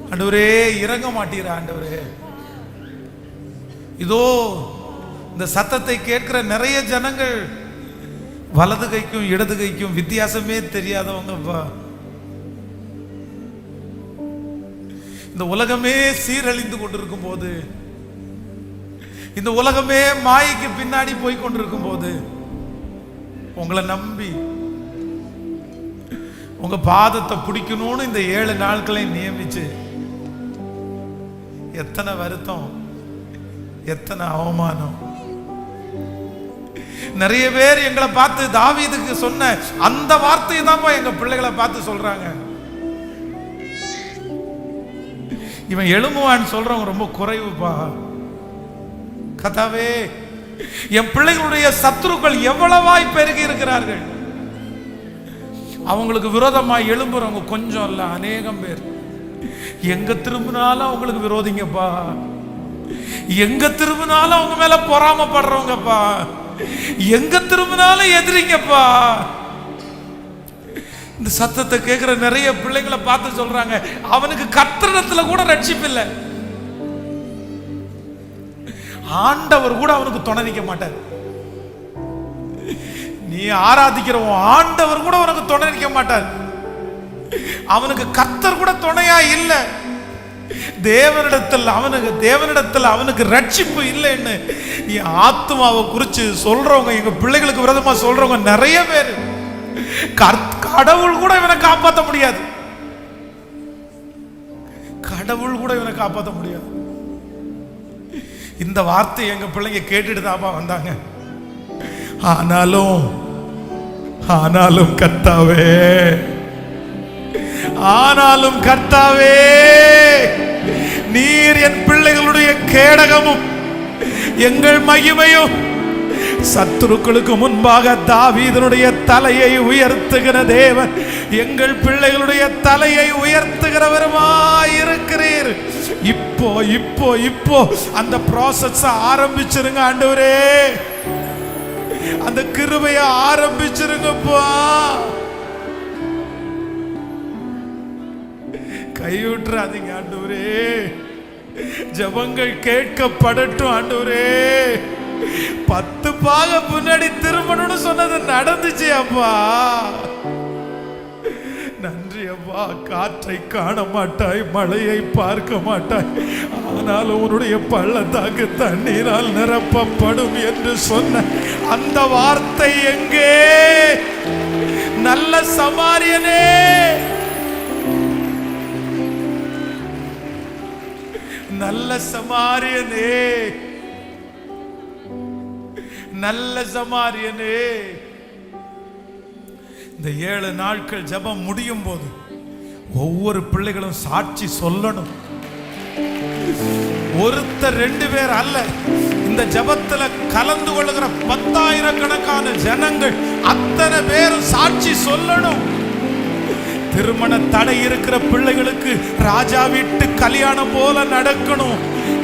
ஆண்டவரே இறங்க மாட்டீரா? ஆண்டவரே, இதோ இந்த சத்தத்தை கேட்கிற நிறைய ஜனங்கள் வலது கைக்கும் இடது கைக்கும் வித்தியாசமே தெரியாதவங்கப்பா. இந்த உலகமே சீரழிந்து கொண்டிருக்கும் போது, இந்த உலகமே மாயைக்கு பின்னாடி போய் கொண்டிருக்கும் போது, உங்களை நம்பி உங்க பாதத்தை பிடிக்கணும்னு இந்த 7 நாட்களை நியமிச்சு எத்தனை வருத்தம், எத்தனை அவமானம். நிறைய பேர் எங்களை பார்த்து தாவீதுக்கு சொன்ன அந்த வார்த்தையை தான் எங்க பிள்ளைகளை பார்த்து சொல்றாங்க. இவன் எழும்புவான்னு சொல்றவங்க ரொம்ப குறைவுப்பா. கர்த்தாவே, என் பிள்ளைகளுடைய சத்துருக்கள் எவ்வளவாய் பெருகி இருக்கிறார்கள். அவங்களுக்கு விரோதமாய் எழும்புறவங்க கொஞ்சம் இல்ல, அநேகம் பேர். எங்க திரும்பினாலும் அவங்களுக்கு விரோதிங்கப்பா, எங்க திரும்பினாலும் அவங்க மேல பொறாமப்படுறவங்கப்பா, எங்க திரும்பினாலும் எதிரிங்கப்பா. இந்த சத்தத்தை கேட்கிற நிறைய பிள்ளைங்களை பார்த்து சொல்றாங்க, அவனுக்கு கர்த்தரிடத்துல கூட ரட்சிப்பு இல்லை, ஆண்டவர் கூட அவனுக்கு துணை நிற்க மாட்டார். நீ ஆராதிக்கிறவன் ஆண்டவர் கூட உனக்கு துணை நிற்க மாட்டார். அவனுக்கு கர்த்தர் கூட துணையா இல்லை. தேவனிடத்தில் அவனுக்கு ரட்சிப்பு இல்லைன்னு நீ ஆத்துமாவை குறிச்சு சொல்றவங்க, எங்க பிள்ளைகளுக்கு விரோதமா சொல்றவங்க நிறைய பேர். கடவுள் கூட இவனை காப்பாற்ற முடியாது, கடவுள் கூட இவனை காப்பாற்ற முடியாது. இந்த வார்த்தை எங்க பிள்ளைங்க கேட்டுட்டு தாப்பா வந்தாங்க. ஆனாலும் கர்த்தாவே, ஆனாலும் கர்த்தாவே, நீர் என் பிள்ளைகளுடைய கேடகமும் எங்கள் மகிமையும், சத்துருக்களுக்கு முன்பாக தாவீதனுடைய தலையை உயர்த்துகிற தேவன், எங்கள் பிள்ளைகளுடைய தலையை உயர்த்துகிறவருமாய் இருக்கிறீர். இப்போ இப்போ இப்போ அந்த ப்ராசஸ் ஆரம்பிச்சிருங்க ஆண்டவரே, அந்த கிருபையை ஆரம்பிச்சிருங்கப்பா. கைவிட்டுறாதீங்க ஆண்டவரே, ஜெபங்கள் கேட்கப்படட்டும் ஆண்டவரே. 10 பாக முன்னாடி திரும்பணும்னு சொன்னது நடந்துச்சு அப்பா. நன்றி அப்பா. காற்றை காண மாட்டாய், மழையை பார்க்க மாட்டாய், ஆனாலும் உன்னுடைய பள்ளத்தாக்கு தண்ணீரால் நிரப்பப்படும் என்று சொன்ன அந்த வார்த்தை எங்கே? நல்ல சமாரியனே, நல்ல சமாரியனே, நல்ல சமாரியனே. இந்த 7 நாட்கள் ஜெபம் முடியும் போது ஒவ்வொரு பிள்ளைகளும் சாட்சி சொல்லணும். ஒருத்தர் 2 பேர் அல்ல, இந்த ஜெபத்துல கலந்து கொள்ளுகிற 10,000 கணக்கான ஜனங்கள் அத்தனை பேரும் சாட்சி சொல்லணும். திருமண தடை இருக்கிற பிள்ளைகளுக்கு ராஜா வீட்டு கல்யாணம் போல நடக்கணும்.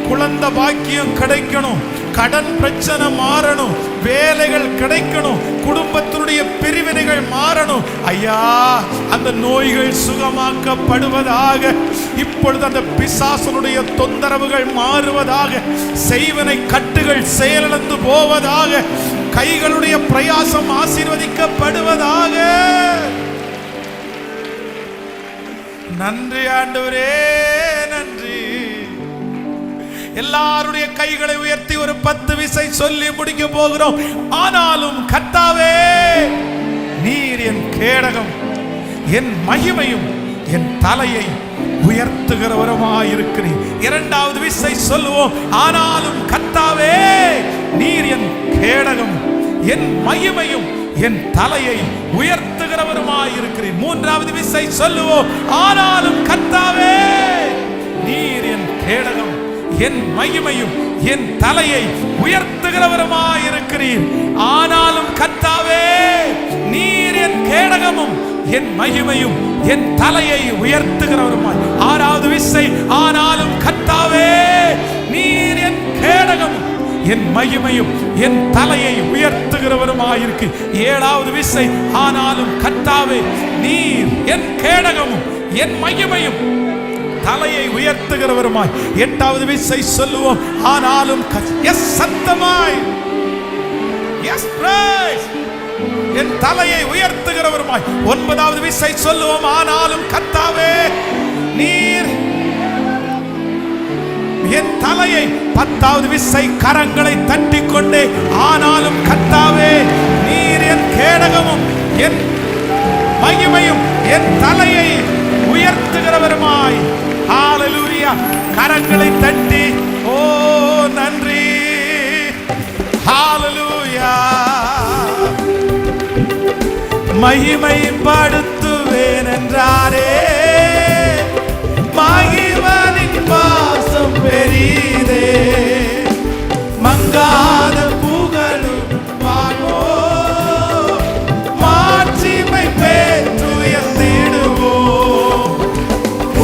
குழந்தை பாக்கியம் கிடைக்கணும். கடன் பிரச்சனை மாறணும், வேலைகள் கிடைக்கணும், குடும்பத்தினுடைய பிரிவினைகள் மாறணும் ஐயா. அந்த நோய்கள் சுகமாக்கப்படுவதாக, இப்பொழுது அந்த பிசாசனுடைய தொந்தரவுகள் மாறுவதாக, செய்வனை கட்டுகள் செயலிழந்து போவதாக, கைகளுடைய பிரயாசம் ஆசீர்வதிக்கப்படுவதாக. நன்றி ஆண்டவரே, நன்றி. எல்லாருடைய கைகளை உயர்த்தி ஒரு 10 விசை சொல்லி முடிக்க போகிறோம். ஆனாலும் கர்த்தாவே, நீர் என் கேடகம், என் மகிமையும், என் தலையை உயர்த்துகிறவருமாயிருக்கிறீர். இரண்டாவது விசை சொல்லுவோம். ஆனாலும் கர்த்தாவே, நீர் என் கேடகம், என் மகிமையும், என் தலையை உயர்த்துகிறவருமாயிருக்கிறீர். மூன்றாவது விசை சொல்லுவோம். ஆனாலும் கர்த்தாவே, நீர் என் கேடகம், என் மகிமையும், என் தலையை உயர்த்துகிறவருமாயிருக்கிறீர். ஆனாலும் கர்த்தாவே, நீர் என் கேடகமும், என் மகிமையும், என் தலையை உயர்த்துகிறவருமாய். ஆறாவது விசை. ஆனாலும் கர்த்தாவே, நீர் என் கேடகமும், என் மகிமையும், என் தலையை உயர்த்துகிறவருமாயிருக்கு. ஏழாவது விசை. ஆனாலும் கர்த்தாவே, நீர் என் கேடகமும், என் மகிமையும், தலையை உயர்த்துகிறவருமாய். எட்டாவது விசை சொல்லுவோம். ஆனாலும் சத்தமாய் என் தலையை உயர்த்துகிறவருமாய். ஒன்பதாவது விசை சொல்லுவோம். ஆனாலும் கர்த்தாவே, நீர் என் தலையை. பத்தாவது விசை கரங்களை தட்டிக் கொண்டே. ஆனாலும் கர்த்தாவே, நீர் என் கேடகமும், என் மகிமையும், என் தலையை உயர்த்துகிறவருமாய். ஹalleluya. கரங்களை தட்டி ஓ நன்றி. ஹalleluya. மகிமைப்படுத்துவேன் என்றாரே, மகிமையின் வாசம் பெரிதே, மங்காத புகழும் வானோ, மாட்சிமை பெற்றுயர்ந்திடுவோம்.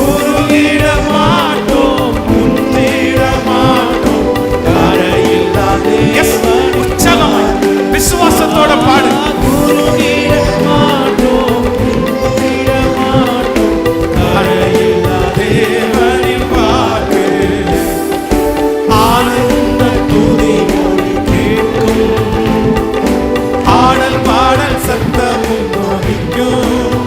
உருகிட மாட்டோம், உந்திட மாட்டோம், கரையில்லாதே. உற்சாகமாய் விசுவாசத்தோட பாடு. உருகிட மாட்டோம், உந்திட மாட்டோம், கரையில்லாதே தேவனின் வாக்கு. ஆனந்த துதி கேட்கும், ஆடல் பாடல் சத்தமும் நோவிக்கும்.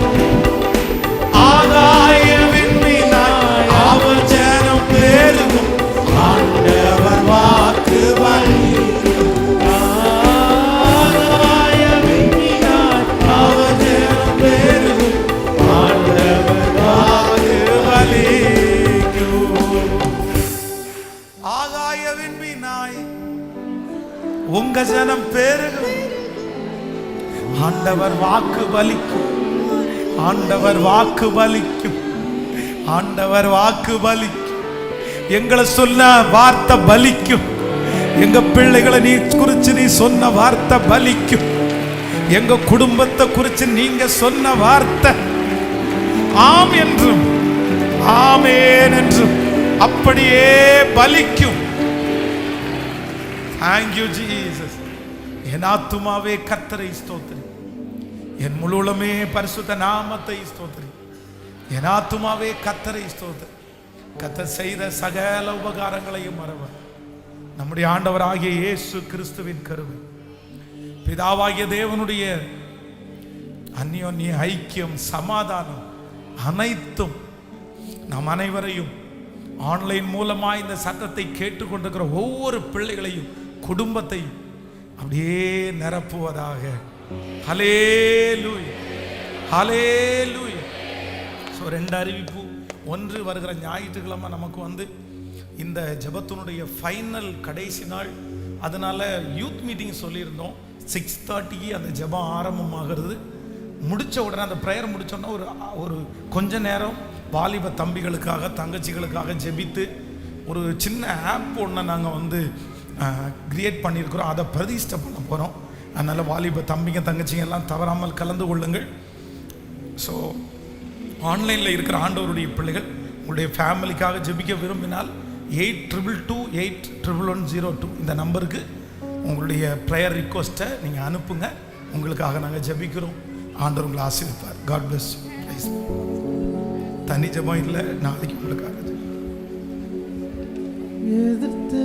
ஆகாய விண்மீனாய் அவர் ஜனம் பெருகும், ஆண்டவர் வாக்கு வலிக்கும். ஆகாய விண்மீனாய் அவர் ஜனம் பெருகும், ஆண்டவர் வாக்கு வலிக்கும். ஆகாய விண்மீனாய் உங்க ஜனம் பெருகும், ஆண்டவர் வாக்கு பலிக்கும். ஆண்டவர் வாக்கு பலிக்கும். ஆண்டவர் வாக்கு பலிக்கும். எங்களை சொன்ன வார்த்தை பலிக்கும். எங்க பிள்ளைகளை நீ குறிச்சு நீ சொன்ன வார்த்தை பலிக்கும். எங்க குடும்பத்தை குறிச்சு நீங்க சொன்ன வார்த்தை ஆம் என்றும் ஆமேன் என்றும் அப்படியே பலிக்கும். Thank you Jesus. என் ஆத்துமாவே கர்த்தரை ஸ்தோத்திரி, என் முழுமே பரிசுத்த நாமத்தை ஸ்தோத்திரி. என் ஆத்துமாவே கர்த்தரை ஸ்தோத்திரி. கர்த்தர் செய்த சகல உபகாரங்களையும் மறவர். நம்முடைய ஆண்டவராகிய இயேசு கிறிஸ்துவின் கருவை, பிதாவாகிய தேவனுடைய அந்யோன்ய ஐக்கியம், சமாதானம் அனைத்தும் நம் அனைவரையும் ஆன்லைன் மூலமாக இந்த சத்தத்தை கேட்டுக்கொண்டிருக்கிற ஒவ்வொரு பிள்ளைகளையும் குடும்பத்தையும் அப்படியே நிரப்புவதாக. ஹல்லேலூயா, ஹல்லேலூயா. ஸோ 2 அறிவிப்பு. ஒன்று, வருகிற ஞாயிற்றுக்கிழமை நமக்கு இந்த ஜெபத்தினுடைய ஃபைனல் கடைசி நாள். அதனால யூத் மீட்டிங் சொல்லியிருந்தோம். 6:30 அந்த ஜெபம் ஆரம்பமாகிறது. முடித்த உடனே அந்த ப்ரேயர் முடித்தோன்னா ஒரு கொஞ்ச நேரம் வாலிப தம்பிகளுக்காக தங்கச்சிகளுக்காக ஜெபித்து ஒரு சின்ன ஆப் ஒன்று நாங்கள் கிரியேட் பண்ணியிருக்கிறோம். அதை பிரதிஷ்டை பண்ண போகிறோம். அதனால் வாலிப தம்பிங்க தங்கச்சிங்க எல்லாம் தவறாமல் கலந்து கொள்ளுங்கள். ஸோ ஆன்லைனில் இருக்கிற ஆண்டவருடைய பிள்ளைகள் உங்களுடைய ஃபேமிலிக்காக ஜெபிக்க விரும்பினால் 822281102 இந்த நம்பருக்கு உங்களுடைய ப்ரேயர் ரிக்வெஸ்ட்டை நீங்கள் அனுப்புங்க. உங்களுக்காக நாங்கள் ஜெபிக்கிறோம். ஆண்டவர் உங்களை ஆசீர்வதிப்பார். God bless you. தனி ஜெபம் இல்லை, நாளைக்கு உங்களுக்காக எதிர்த்து